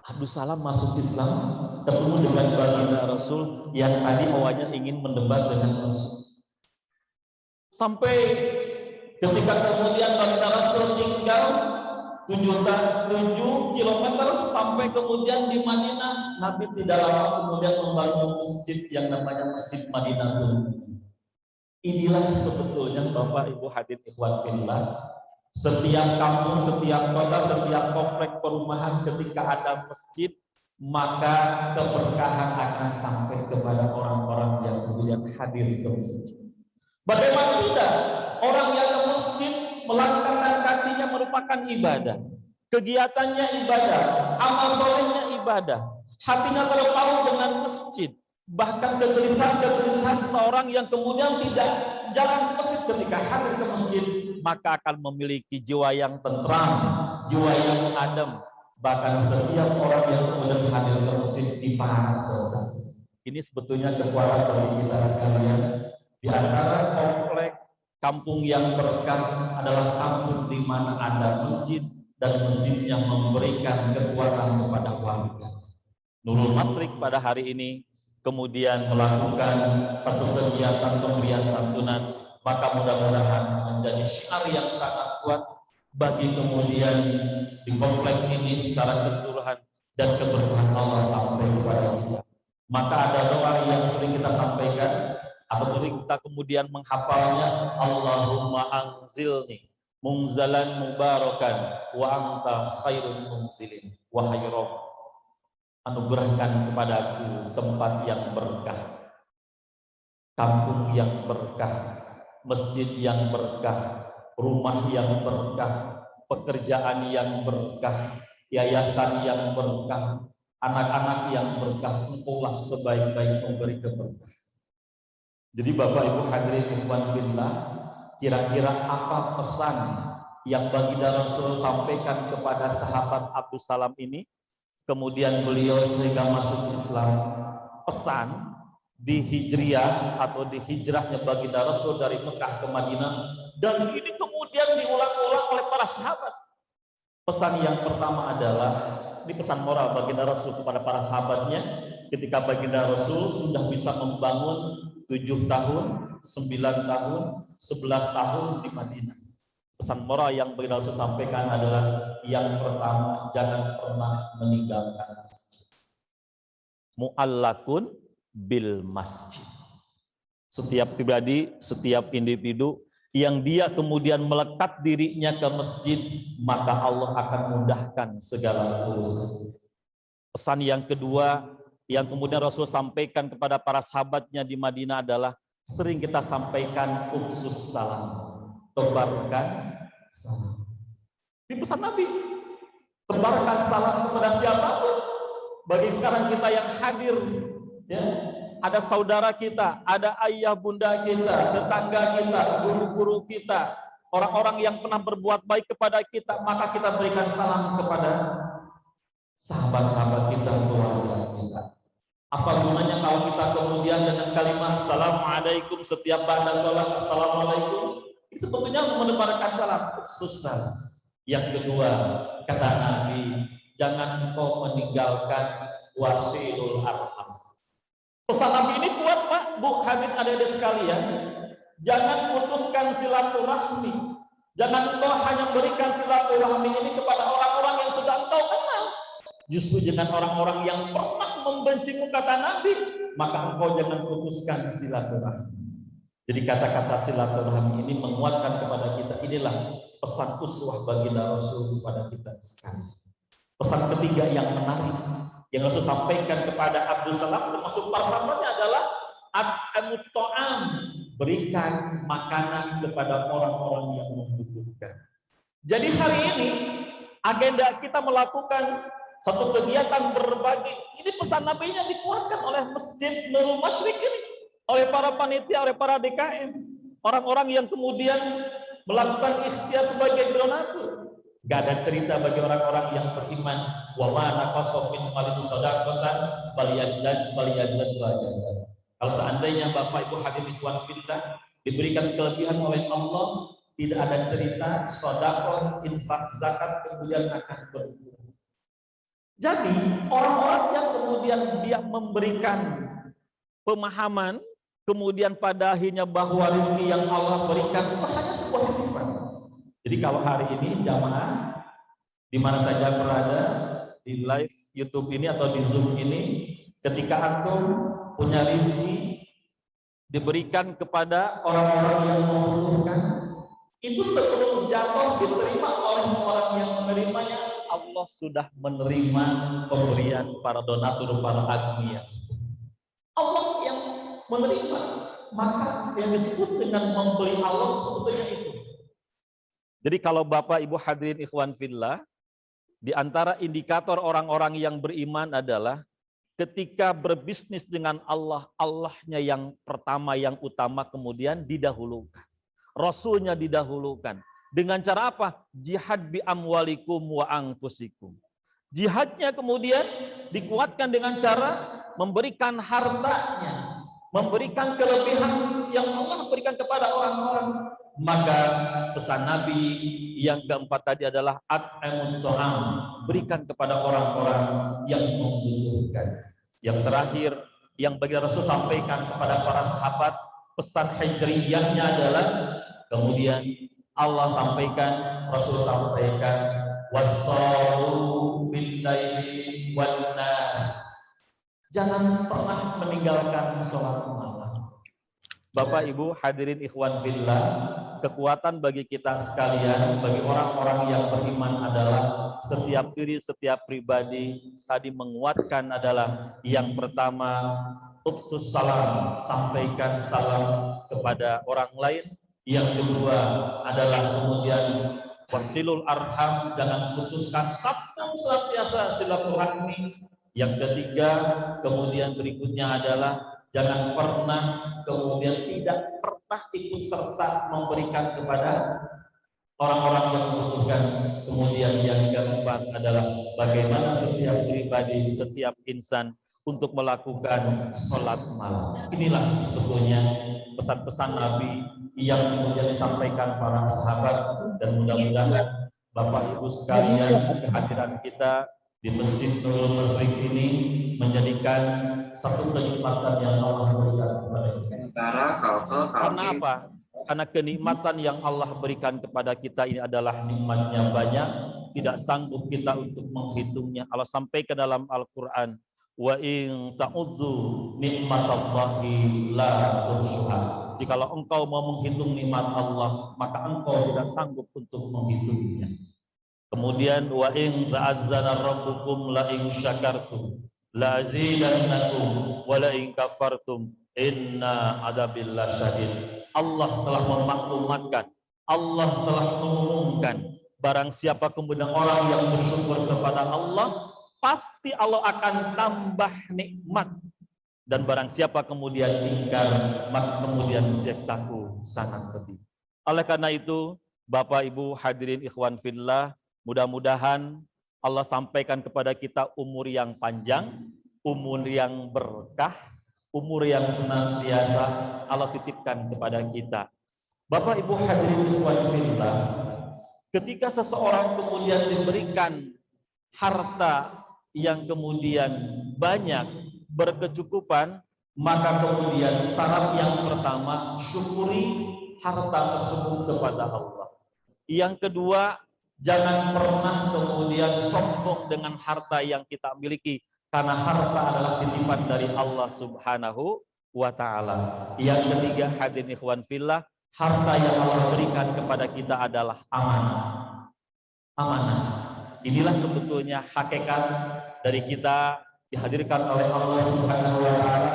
Abdus Salam masuk Islam, ketemu dengan baginda Rasul yang tadi awalnya ingin mendebat dengan Rasul. Sampai ketika kemudian baginda Rasul tinggal 7 kilometer sampai kemudian di Madinah, Nabi tidak lama kemudian membangun masjid yang namanya Masjid Madinatul. Inilah sebetulnya Bapak Ibu hadirin ikhwan fillah Setiap kampung, setiap kota, setiap komplek perumahan ketika ada masjid, maka keberkahan akan sampai kepada orang-orang yang kemudian hadir ke masjid. Bagaimana tidak? Orang yang ke masjid melangkahkan kakinya merupakan ibadah. Kegiatannya ibadah, amal solehnya ibadah. Hatinya terpaut dengan masjid. Bahkan kegelisahan seorang yang kemudian tidak jalan ke masjid ketika hadir ke masjid, maka akan memiliki jiwa yang tentram, jiwa yang adem. Bahkan setiap orang yang kemudian hadir ke masjid difahamkan dosa. Ini sebetulnya kekuatan bagi kita sekalian. Di antara komplek kampung yang berkah adalah kampung di mana ada masjid dan masjid yang memberikan kekuatan kepada warga. Nurul Masrik pada hari ini kemudian melakukan satu kegiatan pemberian santunan, maka mudah-mudahan menjadi syiar yang sangat kuat bagi kemudian di komplek ini secara keseluruhan dan keberkahan Allah sampai kepada kita. Maka ada doa yang sering kita sampaikan atau sering kita kemudian menghafalnya, Allahumma anzilni munzalan mubarakan wa anta khairul munzilin. Wahai Rabb, anugerahkan kepadaku tempat yang berkah, kampung yang berkah, masjid yang berkah, rumah yang berkah, pekerjaan yang berkah, yayasan yang berkah, anak-anak yang berkah. Engkaulah sebaik-baik memberi keberkahan. Jadi Bapak Ibu hadirin ikhwan fillah, kira-kira apa pesan yang baginda Rasul sampaikan kepada sahabat Abdus Salam ini? Kemudian beliau sehingga masuk Islam. Pesan di hijriah atau di hijrahnya baginda Rasul dari Mekah ke Madinah, dan ini kemudian diulang-ulang oleh para sahabat. Pesan yang pertama adalah, ini pesan moral baginda Rasul kepada para sahabatnya ketika baginda Rasul sudah bisa membangun 7 tahun, 9 tahun, 11 tahun di Madinah. Pesan moral yang baginda Rasul sampaikan adalah yang pertama, jangan pernah meninggalkan masjid. Mu'allakun bil masjid. Setiap pribadi, setiap individu yang dia kemudian melekat dirinya ke masjid, maka Allah akan mudahkan segala urusan. Pesan yang kedua yang kemudian Rasul sampaikan kepada para sahabatnya di Madinah adalah sering kita sampaikan uksus salam, tebarkan salam. Di pesan Nabi, tebarkan salam kepada siapapun. Bagi sekarang kita yang hadir, ya, ada saudara kita, ada ayah bunda kita, tetangga kita, guru-guru kita, orang-orang yang pernah berbuat baik kepada kita, maka kita berikan salam kepada sahabat-sahabat kita, keluarga kita. Apa gunanya kalau kita kemudian dengan kalimat Assalamualaikum setiap ba'da sholat, Assalamualaikum, ini sebetulnya menebarkan salam, khusus salam. Yang kedua, kata Nabi, jangan engkau meninggalkan wasilul arham. Pesan Nabi ini kuat, Pak, Bu, hadir adik-adik sekalian. Jangan putuskan silaturahmi. Jangan engkau hanya berikan silaturahmi ini kepada orang-orang yang sudah engkau kenal. Justru dengan orang-orang yang pernah membencimu, kata Nabi, maka engkau jangan putuskan silaturahmi. Jadi kata-kata silaturahmi ini menguatkan kepada kita, inilah pesan uswah baginda Rasul kepada kita sekalian. Pesan ketiga yang menarik yang Rasul sampaikan kepada Abdus Salam termasuk para sahabatnya adalah at'amut ta'am, berikan makanan kepada orang-orang yang membutuhkan. Jadi hari ini agenda kita melakukan satu kegiatan berbagi. Ini pesan Nabi-nya dikuatkan oleh Masjid Nurul Masyrik ini, oleh para panitia, oleh para DKM, orang-orang yang kemudian melakukan ikhtiar sebagai donatur. Gak ada cerita bagi orang-orang yang beriman, wa ma naqasa min malin shadaqatan baliyazad. Kalau seandainya Bapak Ibu hadirin ikhwan fillah diberikan kelebihan oleh Allah, tidak ada cerita sedekah, infak, zakat kemudian akan berkurang. Jadi orang-orang yang kemudian dia memberikan pemahaman kemudian pada akhirnya bahwa rezeki yang Allah berikan itu hanya sebuah nikmat. Jadi kalau hari ini jamaah di mana saja berada di live YouTube ini atau di Zoom ini, ketika antum punya rezeki diberikan kepada orang-orang yang membutuhkan, itu sebelum jatuh diterima oleh orang yang menerimanya, Allah sudah menerima pemberian para donatur, para agnia. Allah yang menerima, maka yang disebut dengan memberi Allah sebetulnya itu. Jadi kalau Bapak Ibu hadirin ikhwan fillah, di antara indikator orang-orang yang beriman adalah ketika berbisnis dengan Allah, Allahnya yang pertama, yang utama, kemudian didahulukan. Rasulnya didahulukan. Dengan cara apa? Jihad bi amwalikum wa anfusikum. Jihadnya kemudian dikuatkan dengan cara memberikan hartanya, memberikan kelebihan yang Allah berikan kepada orang-orang. Maka pesan Nabi yang keempat tadi adalah at'amun ta'am, berikan kepada orang-orang yang membutuhkan. Yang terakhir yang bagi Rasul sampaikan kepada para sahabat, pesan hijriyahnya adalah kemudian Allah sampaikan, Rasul sampaikan, wassalu bil laili wan nas. Jangan pernah meninggalkan sholat malam. Bapak Ibu hadirin ikhwan fillah, kekuatan bagi kita sekalian, bagi orang-orang yang beriman adalah setiap diri, setiap pribadi tadi menguatkan adalah yang pertama, upsus salam, sampaikan salam kepada orang lain. Yang kedua adalah kemudian wasilul arham, jangan putuskan, sambung senantiasa silaturahmi. Yang ketiga, kemudian berikutnya adalah jangan pernah kemudian tidak pernah ikut serta memberikan kepada orang-orang yang membutuhkan. Kemudian yang keempat adalah bagaimana setiap pribadi, setiap insan untuk melakukan sholat malam. Inilah sebetulnya pesan-pesan Nabi yang kemudian disampaikan para sahabat, dan mudah-mudahan Bapak Ibu sekalian, kehadiran kita di Masjid Nurul Masyriq ini menjadikan satu kenikmatan yang Allah berikan kepada kita. Karena apa? Karena kenikmatan yang Allah berikan kepada kita ini adalah nikmatnya banyak, tidak sanggup kita untuk menghitungnya. Allah sampaikan dalam Al-Quran, wa in ta'uddu nikmatallahi la tuhsuha. Jikalau engkau mau menghitung nikmat Allah, maka engkau tidak sanggup untuk menghitungnya. Kemudian wa in ta'azzana rabbukum la in syakartum la azidannakum wa la in kafartum inna adabil lasyadid. Allah telah memaklumatkan, Allah telah mengumumkan, barang siapa kemudian orang yang bersyukur kepada Allah, pasti Allah akan tambah nikmat, dan barang siapa kemudian ingkar, maka kemudian siksaku sangat pedih. Oleh karena itu, Bapak Ibu hadirin ikhwan fillah, mudah-mudahan Allah sampaikan kepada kita umur yang panjang, umur yang berkah, umur yang senantiasa Allah titipkan kepada kita. Bapak Ibu hadirin ikhwan fillah, ketika seseorang kemudian diberikan harta yang kemudian banyak, berkecukupan, maka kemudian syarat yang pertama, syukuri harta tersebut kepada Allah. Yang kedua, jangan pernah kemudian sombong dengan harta yang kita miliki, karena harta adalah titipan dari Allah Subhanahu wa ta'ala. Yang ketiga, hadirin ikhwan fillah, harta yang Allah berikan kepada kita adalah amanah. Amanah. Inilah sebetulnya hakikat dari kita dihadirkan oleh Allah Subhanahu wa ta'ala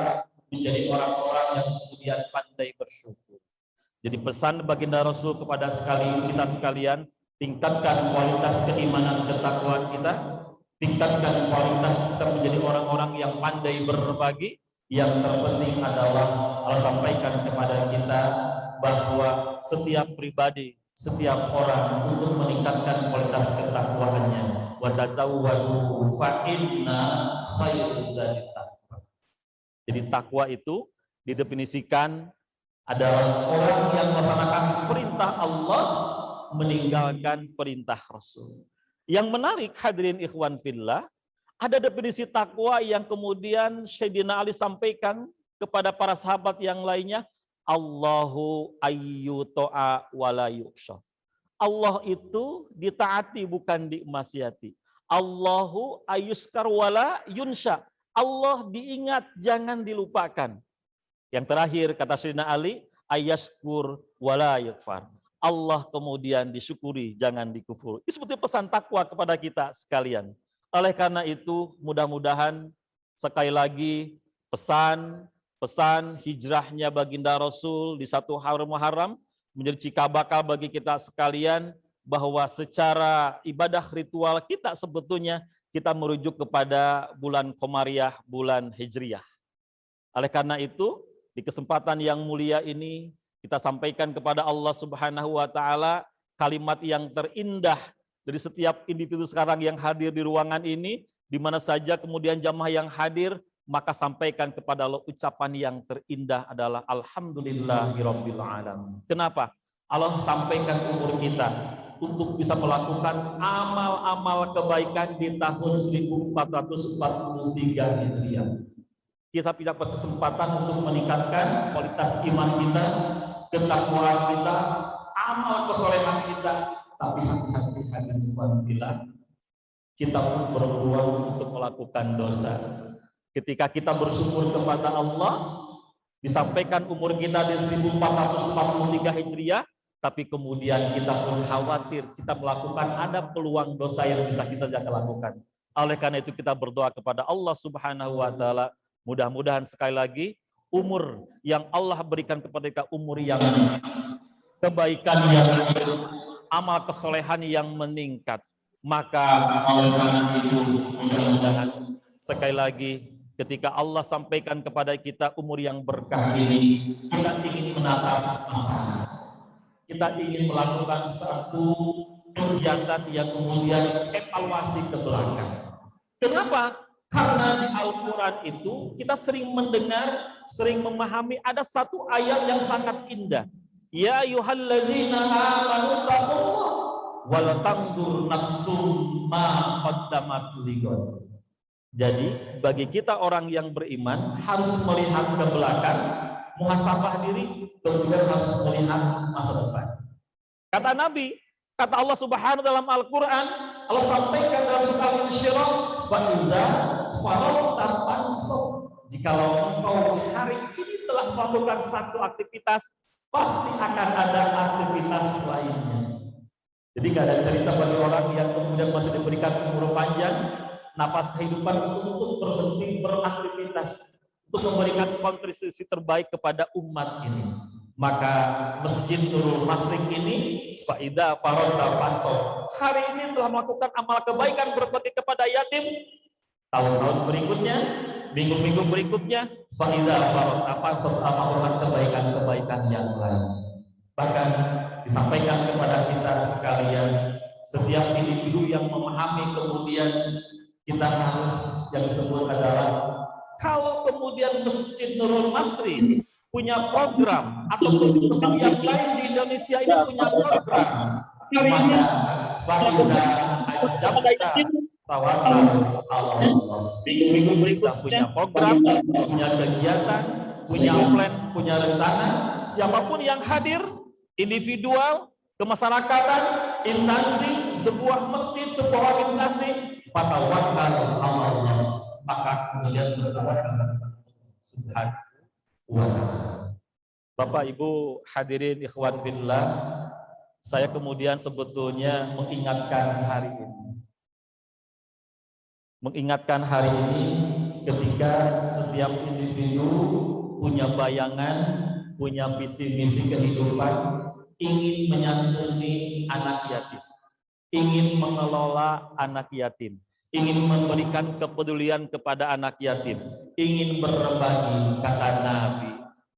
menjadi orang-orang yang kemudian pandai bersyukur. Jadi pesan baginda Rasul kepada kita sekalian, tingkatkan kualitas keimanan ketakwaan kita, tingkatkan kualitas kita menjadi orang-orang yang pandai berbagi. Yang terpenting adalah Allah sampaikan kepada kita bahwa setiap pribadi, setiap orang untuk meningkatkan kualitas ketakwaannya. Wa tazawwadu fa inna khairu zadi taqwa. Jadi takwa itu didefinisikan adalah orang yang melaksanakan perintah Allah, meninggalkan perintah Rasul. Yang menarik hadirin ikhwan fillah, ada definisi takwa yang kemudian Sayyidina Ali sampaikan kepada para sahabat yang lainnya, Allahu ayyuto'a wala yuksha. Allah itu ditaati bukan dimaksiati. Allahu ayyuskar wala yunsha. Allah diingat, jangan dilupakan. Yang terakhir kata Sayyidina Ali, ayyashkur wala yukfar. Allah kemudian disyukuri, jangan dikufur. Ini seperti pesan takwa kepada kita sekalian. Oleh karena itu, mudah-mudahan sekali lagi pesan hijrahnya baginda Rasul di satu hari Muharram menjadi cikal bakal bagi kita sekalian bahwa secara ibadah ritual kita sebetulnya kita merujuk kepada bulan Komariah, bulan Hijriyah. Oleh karena itu, di kesempatan yang mulia ini kita sampaikan kepada Allah Subhanahu wa taala kalimat yang terindah dari setiap individu sekarang yang hadir di ruangan ini, di mana saja kemudian jamaah yang hadir, maka sampaikan kepada Allah ucapan yang terindah adalah alhamdulillahirabbil alamin. Kenapa? Allah sampaikan umur kita untuk bisa melakukan amal-amal kebaikan di tahun 1443 Hijriah. Kita punya kesempatan untuk meningkatkan kualitas iman kita, ketakwaan kita, amal kesolehan kita, tapi hati-hati kita pun berpeluang untuk melakukan dosa. Ketika kita bersyukur kepada Allah, disampaikan umur kita di 1443 Hijriah, tapi kemudian kita pun khawatir kita melakukan ada peluang dosa yang bisa kita jangan lakukan. Oleh karena itu kita berdoa kepada Allah Subhanahu wa taala, mudah-mudahan sekali lagi umur yang Allah berikan kepada kita umur yang kebaikan yang amal kesolehan yang meningkat. Maka oleh karena itu mudah-mudahan sekali lagi ketika Allah sampaikan kepada kita umur yang berkah ini, kita ingin menatap masa, kita ingin melakukan satu kegiatan yang kemudian evaluasi ke belakang. Kenapa? Karena di Al-Quran itu kita sering mendengar, sering memahami ada satu ayat yang sangat indah. Ya ayyuhalladzina amanu taqullah wal tanzur nafsum ma qaddamat lighad. Jadi bagi kita orang yang beriman harus melihat ke belakang, muhasabah diri, kemudian harus melihat masa depan. Kata Nabi, kata Allah Subhanahu dalam Al-Quran, Allah sampaikan dalam surah Al-Insyirah, fa idza faragta fansab. Jikalau engkau hari ini telah melakukan satu aktivitas, pasti akan ada aktivitas lainnya. Jadi gak ada cerita bagi orang yang kemudian masih diberikan umur panjang, napas kehidupan untuk berhenti beraktivitas, untuk memberikan kontribusi terbaik kepada umat ini. Maka Masjid Nurul Masrik ini, faida faragta fansab, hari ini telah melakukan amal kebaikan berbagi kepada yatim. Tahun-tahun berikutnya, minggu-minggu berikutnya, faida faragta fansab, melakukan kebaikan-kebaikan yang lain. Bahkan disampaikan kepada kita sekalian, setiap individu yang memahami kemudian kita harus yang disebut adalah kalau kemudian Masjid Nurul Masri punya program atau masjid yang lain di Indonesia ini punya program, maka kita ajak tawakal Allah. Minggu berikutnya punya program, punya kegiatan, punya plan, punya rencana. Siapapun yang hadir, individual, kemasyarakatan, instansi, sebuah masjid, sebuah organisasi, fatawakal Allah, maka kemudian bertawakal Subhanahu wa ta'ala. Bapak Ibu hadirin ikhwan fillah, saya kemudian sebetulnya mengingatkan hari ini ketika setiap individu punya bayangan, punya visi-misi kehidupan, ingin menyantuni anak yatim, ingin mengelola anak yatim, ingin memberikan kepedulian kepada anak yatim, ingin berbagi. Kata Nabi,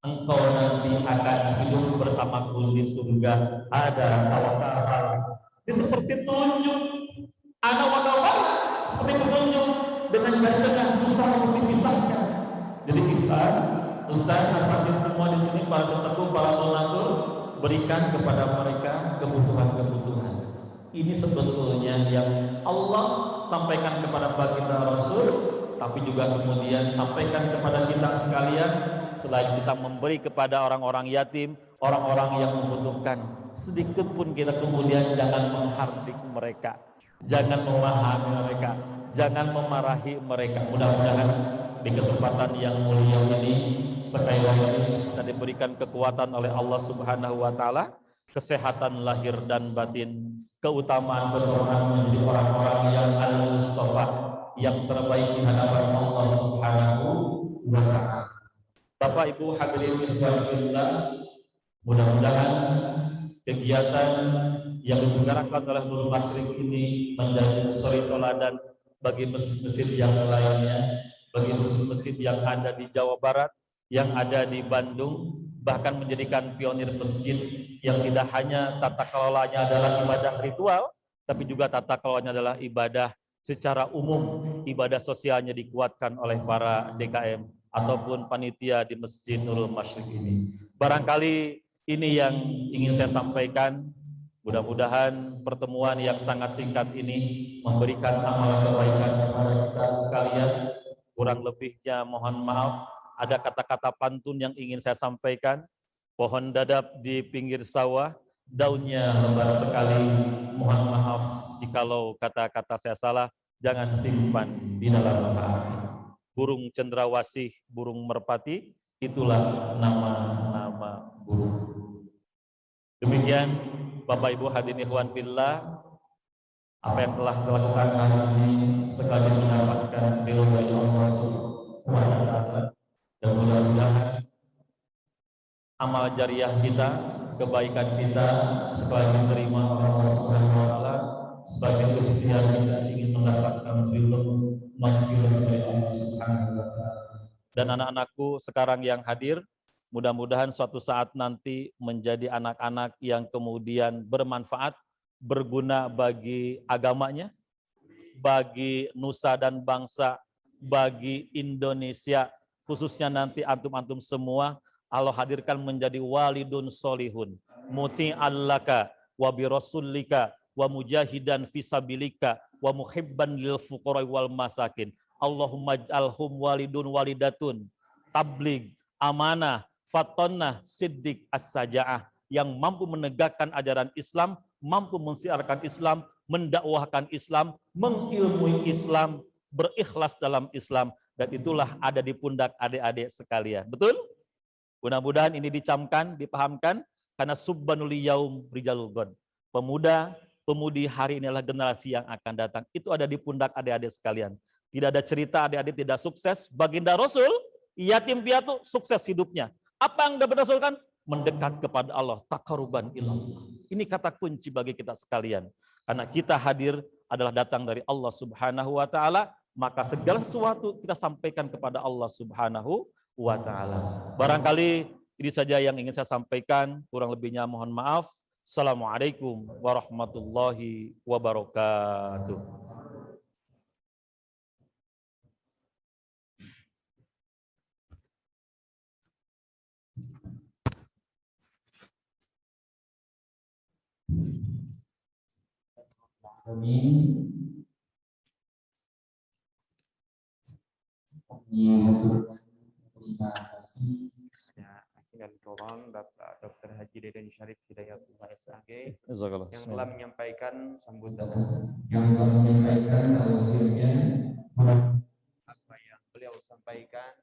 engkau nanti akan hidup bersamaku di surga. Ada tawakal. Ini seperti tunjuk, anak wakawal seperti petunjuk dengan susah untuk dipisahkan. Jadi kita, Ustaz, asal semua di sini, para sesepuh, para donatur, berikan kepada mereka kebutuhan-kebutuhan. Ini sebetulnya yang Allah sampaikan kepada baginda Rasul, tapi juga kemudian sampaikan kepada kita sekalian. Selain kita memberi kepada orang-orang yatim, orang-orang yang membutuhkan, sedikit pun kita kemudian jangan menghardik mereka, jangan memahami mereka, jangan memarahi mereka. Mudah-mudahan di kesempatan yang mulia ini sekali lagi kita diberikan kekuatan oleh Allah Subhanahu wa taala kesehatan lahir dan batin, keutamaan berperan menjadi orang-orang yang al-mustafa, yang terbaik di hadapan Allah Subhanahu wa Ta'ala. Bapak Ibu hadirin ikhwan fillah, mudah-mudahan kegiatan yang diselenggarakan oleh Nurul Masyriq ini menjadi suri teladan bagi masjid-masjid yang lainnya, bagi masjid-masjid yang ada di Jawa Barat, yang ada di Bandung, bahkan menjadikan pionir masjid yang tidak hanya tata kelolanya adalah ibadah ritual, tapi juga tata kelolanya adalah ibadah secara umum, ibadah sosialnya dikuatkan oleh para DKM ataupun panitia di Masjid Nurul Masyriq ini. Barangkali ini yang ingin saya sampaikan. Mudah-mudahan pertemuan yang sangat singkat ini memberikan amal kebaikan kepada kita sekalian. Kurang lebihnya mohon maaf. Ada kata-kata pantun yang ingin saya sampaikan. Pohon dadap di pinggir sawah, daunnya lebat sekali. Mohon maaf jikalau kata-kata saya salah. Jangan simpan di dalam hati. Burung cendrawasih, burung merpati, itulah nama-nama burung. Demikian Bapak Ibu hadirin ikhwan fillah, apa yang telah dilakukan hari ini sekali mendapatkan ridho dari Allah Subhanahu wa Ta'ala, dan mudah-mudahan amal jariah kita, kebaikan kita sekali diterima oleh Allah Subhanahu wa Ta'ala sebagai ikhtiar kita ingin mendapatkan ridho maghfirah dari Allah Subhanahu wa Ta'ala. Dan anak-anakku sekarang yang hadir, mudah-mudahan suatu saat nanti menjadi anak-anak yang kemudian bermanfaat, berguna bagi agamanya, bagi nusa dan bangsa, bagi Indonesia, khususnya nanti antum-antum semua, Allah hadirkan menjadi walidun solihun, muti'allaka wa birasulika wa mujahidan fisabilika wa muhibban lil fuqara wal masakin. Allahumma ij'alhum walidun walidatun tabligh amanah fatonnah siddiq as-saja'ah, yang mampu menegakkan ajaran Islam, mampu mensiarkan Islam, mendakwahkan Islam, mengilmui Islam, berikhlas dalam Islam, dan itulah ada di pundak adik-adik sekalian. Betul? Mudah-mudahan ini dicamkan, dipahamkan, karena subbanul yaum rijalul ghad. Pemuda, pemudi hari ini adalah generasi yang akan datang. Itu ada di pundak adik-adik sekalian. Tidak ada cerita adik-adik tidak sukses. Baginda Rasul, yatim piatu, sukses hidupnya. Apa yang dapat Rasul kan? Mendekat kepada Allah, taqarruban ilallah. Ini kata kunci bagi kita sekalian. Karena kita hadir adalah datang dari Allah Subhanahu wa Ta'ala, maka segala sesuatu kita sampaikan kepada Allah Subhanahu wa Ta'ala. Barangkali ini saja yang ingin saya sampaikan, kurang lebihnya mohon maaf. Assalamualaikum warahmatullahi wabarakatuh. Amin. Terima kasih. Dan tolong Bapak Dr. Haji Deden Syarif Hidayatullah SAG yang telah menyampaikan sambutan apa yang beliau sampaikan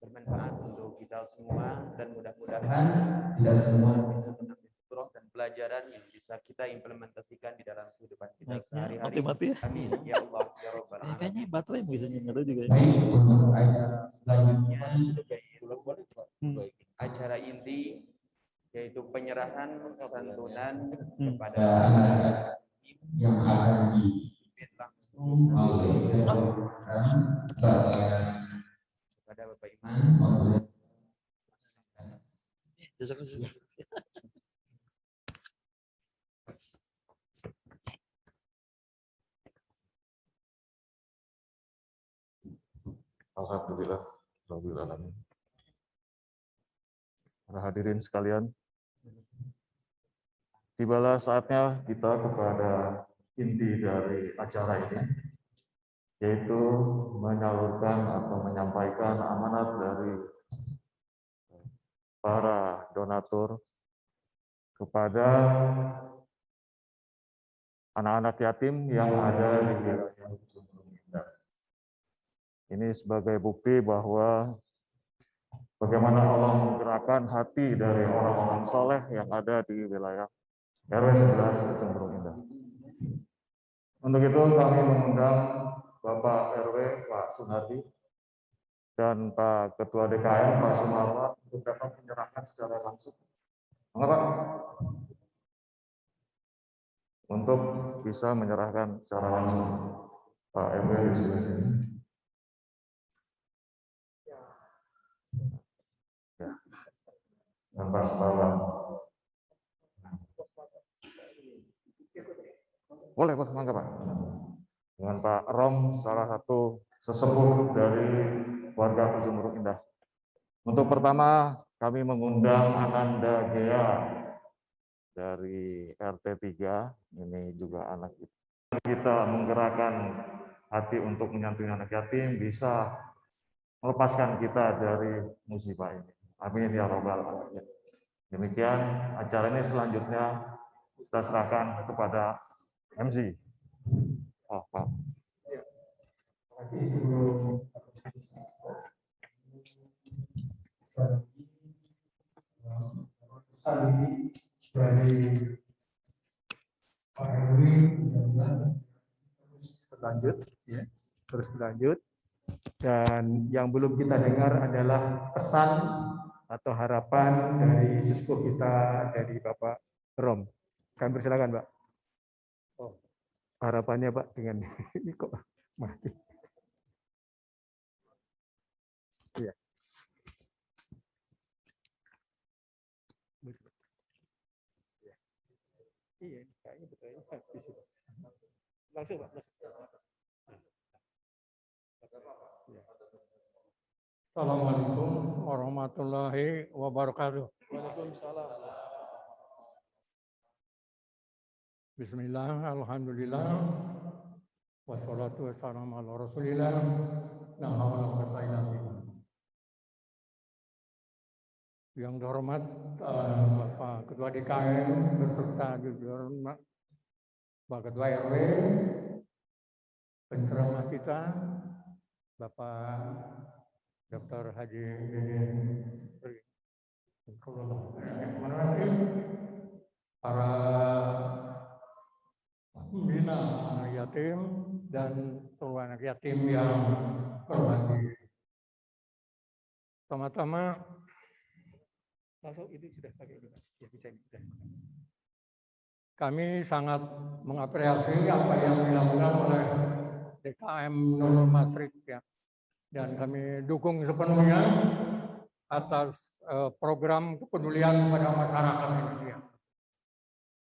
bermanfaat untuk kita semua, dan mudah-mudahan tidak semua bisa mengambil fitrah dan pelajaran yang bisa kita implementasikan di dalam kehidupan kita sehari-hari. Amin ya Allah ya Rabbal alamin. Kayaknya baterai bisa nyala juga. baik untuk acara selanjutnya. Acara inti yaitu penyerahan santunan kepada anak-anak yang akan langsung oleh kepada Bapak Imam. Alhamdulillah rabbil alamin. Para hadirin sekalian, tibalah saatnya kita kepada inti dari acara ini, yaitu menyalurkan atau menyampaikan amanat dari para donatur kepada anak-anak yatim yang ada di wilayah Ujung Indah. Ini sebagai bukti bahwa bagaimana Allah menggerakkan hati dari orang-orang soleh yang ada di wilayah RW 11 Ujung Berung Indah. Untuk itu kami mengundang Bapak RW Pak Sunardi dan Pak Ketua DKM Pak Sumarwa untuk dapat menyerahkan secara langsung. Monggo Pak. Untuk bisa menyerahkan secara langsung. Pak RW di sebelah sini. Ya. Dan Pak Sumarwa. Boleh Pak, mangga Pak. Dengan Pak Rom, salah satu sesepuh dari warga Ujung Berung Indah. Untuk pertama, kami mengundang Ananda Gea dari RT 3. Ini juga anak kita menggerakkan hati untuk menyantuni anak yatim, bisa melepaskan kita dari musibah ini. Amin ya robbal alamin. Demikian acara ini selanjutnya kita serahkan kepada MC. Oh, Pak. Berlanjut, ya, terus berlanjut. Dan yang belum kita dengar adalah pesan atau harapan dari sesepuh kita, dari Bapak Rom. Kami persilakan, Pak. Oh, harapannya Pak dengan ini kok mati. Iya. Iya, kayaknya betul ya. Langsung Pak. Assalamualaikum warahmatullahi wabarakatuh. Waalaikumsalam. Bismillah, alhamdulillah, wassalatu wassalamu ala rasulillah, la hawla wa la quwwata illa billah. Yang terhormat Bapak Ketua DKM beserta jajaran Pak Ketua RW, penceramah kita Bapak Dr. Haji para pembina anak yatim dan seluruh anak yatim yang hormati. Pertama-tama, langsung itu sudah pakai juga. Ya, bisa. Kami sangat mengapresiasi apa yang dilakukan oleh DKM Nurul Masrik ya. Dan kami dukung sepenuhnya atas program kepedulian kepada masyarakat Indonesia.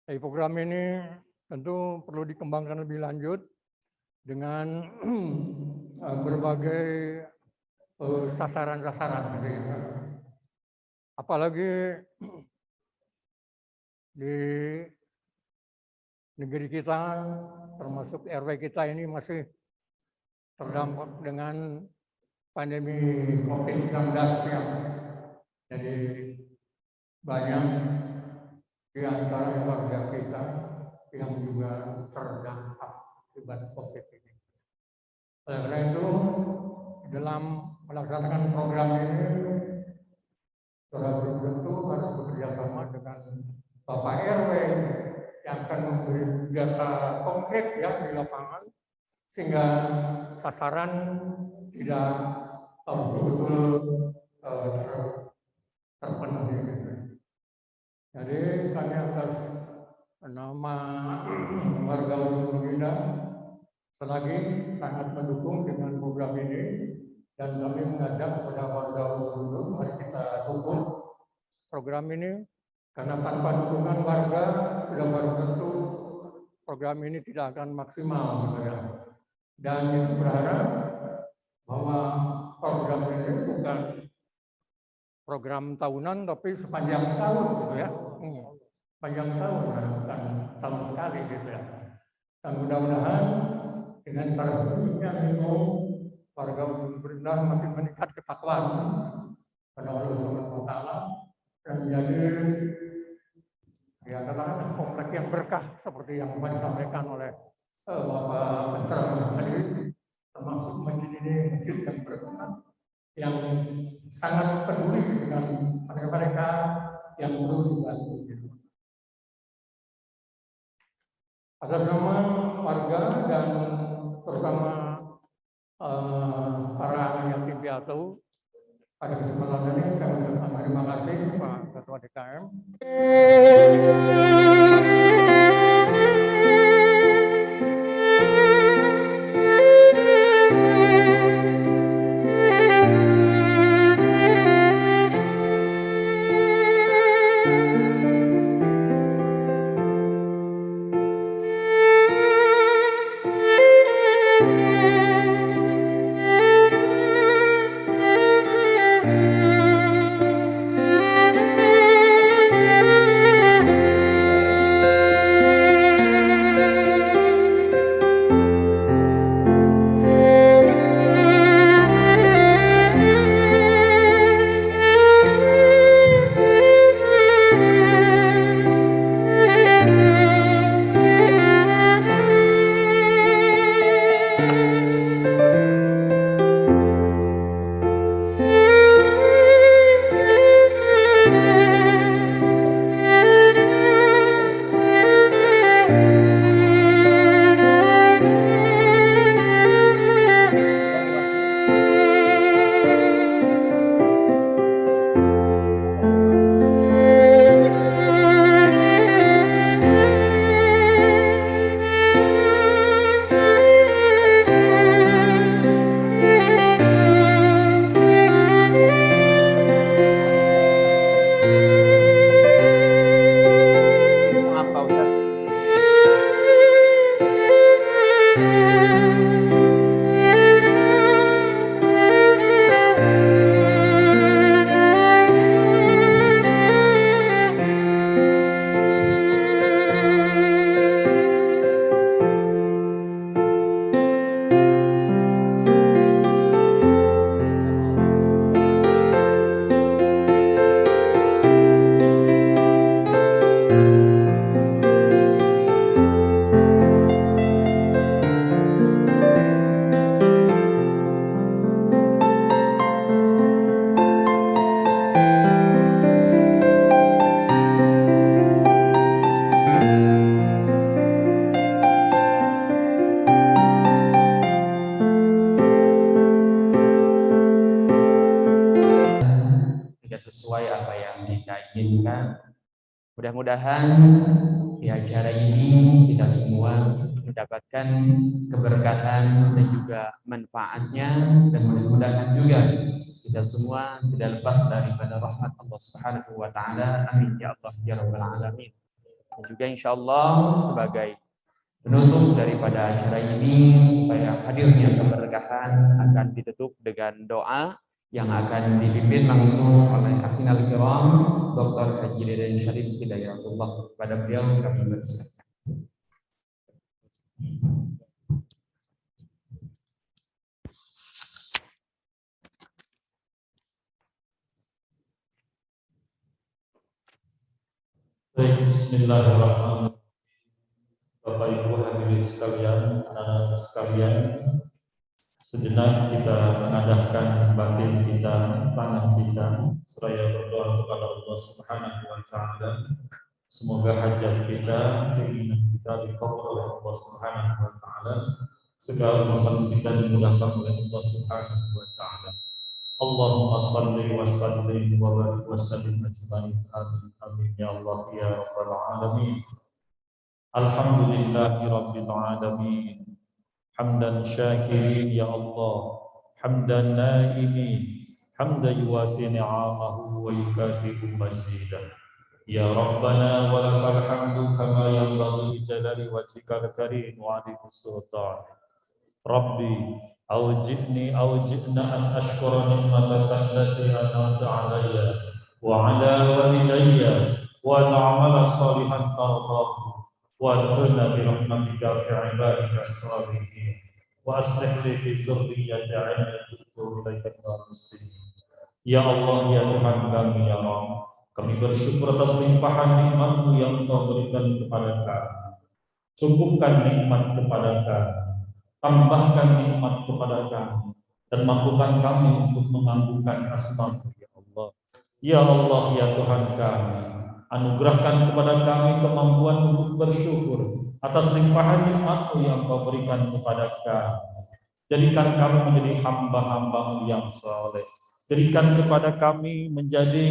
Dari program ini tentu perlu dikembangkan lebih lanjut dengan berbagai sasaran-sasaran. Apalagi di negeri kita, termasuk RW kita ini masih terdampak dengan pandemi COVID-19 yang jadi banyak di antara warga kita yang juga terdampak akibat COVID ini. Oleh karena itu, dalam melaksanakan program ini, secara tentu harus bekerja sama dengan Bapak RW yang akan memberi data konkret ya di lapangan, sehingga sasaran tidak betul-betul terpenuhi. Jadi kami atas nama warga Ujung Berung Indah selagi sangat mendukung dengan program ini dan kami mengajak kepada warga Ujung Berung, mari kita dukung program ini karena tanpa dukungan warga sudah baru tentu program ini tidak akan maksimal gitu ya. Dan kita berharap bahwa program ini bukan program tahunan tapi sepanjang tahun gitu ya. Sepanjang tahun, bukan tahun sekali gitu ya. Dan mudah-mudahan dengan cara demikian itu warga Ujung Berung Indah makin meningkat ketakwaan pada Allah Subhanahu wa taala dan menjadi ya katakanlah komplek yang berkah seperti yang disampaikan oleh Bapak penceramah tadi, termasuk masjid ini masjid yang berkah yang sangat peduli dengan mereka yang perlu dibantu. atas nama warga dan terutama para yatim piatu, pada kesempatan ini kami ucapkan terima kasih Pak Ketua DKM. Sesuai apa yang kita inginkan. Mudah-mudahan di acara ini kita semua mendapatkan keberkahan dan juga manfaatnya, dan mudah-mudahan juga kita semua tidak lepas daripada rahmat Allah Subhanahu wa taala. Amin ya Allah ya rabbal alamin. Dan juga insyaallah sebagai penutup daripada acara ini, supaya hadirnya keberkahan akan ditutup dengan doa yang akan dipimpin langsung oleh Akhinal Kiram Dr. Haji Deden Syarif Hidayatullah. Kepada beliau kami persilakan. Baik, bismillahirrahmanirrahim. Bapak Ibu hadirin sekalian, anak-anak sekalian, sejenak kita mengadahkan batin kita, tangan kita, seraya berdoa kepada Allah Subhanahu wa taala. Semoga hajat kita, keinginan kita dikabul oleh Allah Subhanahu wa taala. Segala masalah kita dimudahkan oleh Allah Subhanahu wa taala. Allahumma salli wa sallim wa barik wa sallim ajmain. Amin amin ya Allah ya rabbal alamin. Alhamdulillahi rabbil alamin. Hamdan syakirin ya Allah, hamdan naimin, hamdan yuwafi ni'amahu wa yukafi'u mazidah. Ya Rabbana wa lakal hamdu kama yanbaghi li jalali wajhikal karim wa 'azimi sultan. Rabbi awji'na an ashkura ni'mataka allati an'amta 'alayya wa 'ala walidayya wa an a'mala salihan tardahu wa adkhilna bi rahmatika fi 'ibadika as-salihin wa aslih li fi dzurriyyati 'inni tubtu ilaika minal muslimin. Ya Allah ya Tuhan kami ya Allah, kami bersyukur atas limpahan nikmat-Mu yang Engkau berikan kepada kami. Cukupkan nikmat kepada kami, tambahkan nikmat kepada kami, dan mampukan kami untuk menganggungkan asma-Mu ya Allah. Ya Allah ya Tuhan kami, anugerahkan kepada kami kemampuan untuk bersyukur atas limpahan nikmat-Mu yang Kau berikan kepada kami. Jadikan kami menjadi hamba-hamba-Mu yang soleh. Jadikan kepada kami menjadi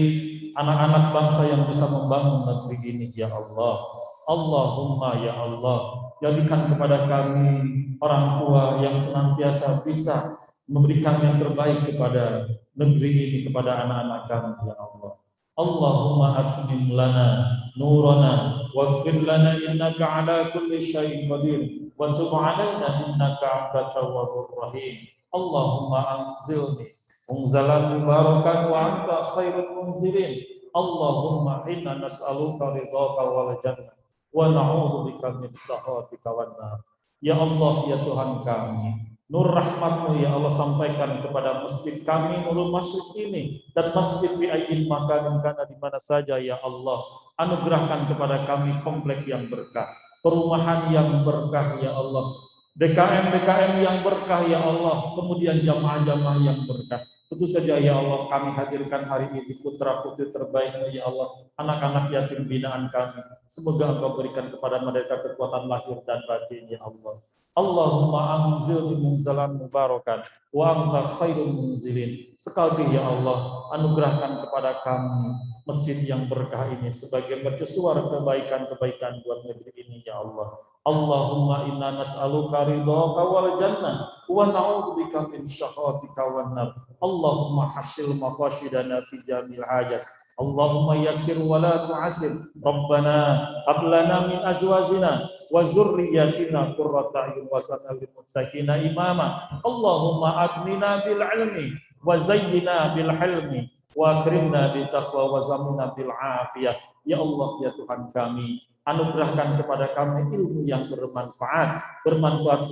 anak-anak bangsa yang bisa membangun negeri ini, ya Allah. Allahumma ya Allah, jadikan kepada kami orang tua yang senantiasa bisa memberikan yang terbaik kepada negeri ini, kepada anak-anak kami, ya Allah. Allahumma atmim lana nurana waghfir lana innaka ala kulli syai'in qadir wa tub alaina innaka antat tawwabur rahim. Allahumma anzilni munzalan mubarakan wa anta khairul munzilin. Allahumma inna nas'aluka ridhaka wal jannah wa na'udzubika min sakhatika wan nar. Ya Allah, ya Tuhan kami, nur rahmat-Mu ya Allah sampaikan kepada masjid kami Nurul Masyriq ini dan masjid bi'ayyin makanin kana di mana saja ya Allah. Anugerahkan kepada kami komplek yang berkah, perumahan yang berkah ya Allah, DKM yang berkah ya Allah, kemudian jamaah-jamaah yang berkah. Tentu saja ya Allah, kami hadirkan hari ini putra-putri terbaik-Mu ya Allah, anak-anak yatim binaan kami. Semoga Engkau berikan kepada mereka kekuatan lahir dan batin ya Allah. Allahumma anzil munzalan mubarakan wa anta khairul munzilin. Sekali lagi ya Allah, anugerahkan kepada kami masjid yang berkah ini sebagai mercusuar kebaikan-kebaikan buat negeri ini ya Allah. Allahumma inna nas'aluka ridhaka wal jannah wa na'udzubika min sakhatika wan nar. Allahumma hasil maqasidana fi jamil hajat. Allahumma yassir wa la tu'assir. Rabbana hab lana min azwajina wa zurriyyatina qurrata a'yun waj'alna lil muttaqina imama. Allahumma aghnina bil ilmi wa zayyina bil hilmi wa akrimna bil taqwa wa zamina bil afiyah. Ya Allah, ya Tuhan kami, anugerahkan kepada kami ilmu yang bermanfaat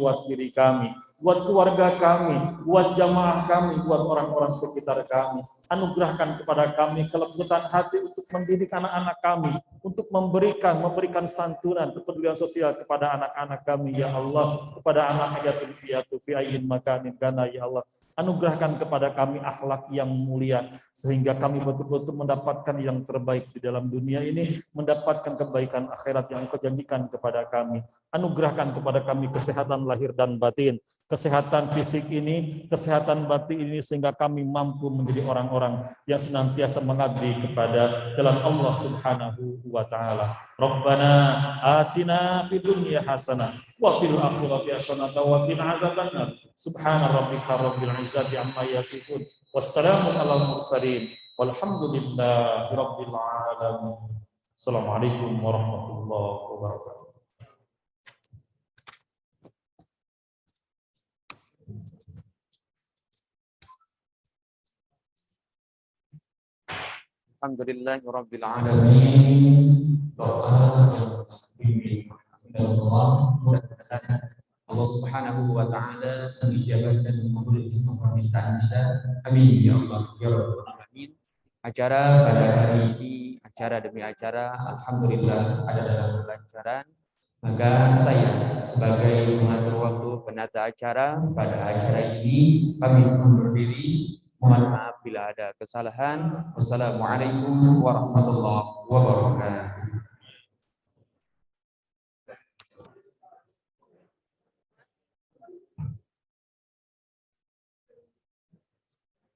buat diri kami, buat keluarga kami, buat jamaah kami, buat orang-orang sekitar kami. Anugerahkan kepada kami kelembutan hati untuk mendidik anak-anak kami, untuk memberikan santunan, kepedulian sosial kepada anak-anak kami ya Allah, kepada anak yatim piatu fi ayyin makanin kana ya Allah. Anugerahkan kepada kami akhlak yang mulia sehingga kami betul-betul mendapatkan yang terbaik di dalam dunia ini, mendapatkan kebaikan akhirat yang Kau janjikan kepada kami. Anugerahkan kepada kami kesehatan lahir dan batin, kesehatan fisik ini, kesehatan batin ini, sehingga kami mampu menjadi orang-orang yang senantiasa mengabdi kepada jalan Allah Subhanahu wa taala. Rabbana atina fid dunya hasanah wa fil akhirati hasanah wa qina azabannar. Subhana rabbika rabbil izzati amma yasifun. Wassalamu alal mursalin. Walhamdulillahi rabbil alamin. Assalamualaikum warahmatullahi wabarakatuh. Alhamdulillahirabbil alamin. Doa yang dibimbing Allah, mudah-mudahan Allah Subhanahu wa taala mengijabah dan mengabulkan semua permintaan kita. Amin ya Allah ya rabbal alamin. Acara pada hari ini, acara demi acara, alhamdulillah ada dalam kelancaran. Maka saya sebagai pengatur waktu penata acara pada acara ini kami undur diri. Mohon maaf bila ada kesalahan. Wassalamualaikum warahmatullahi wabarakatuh.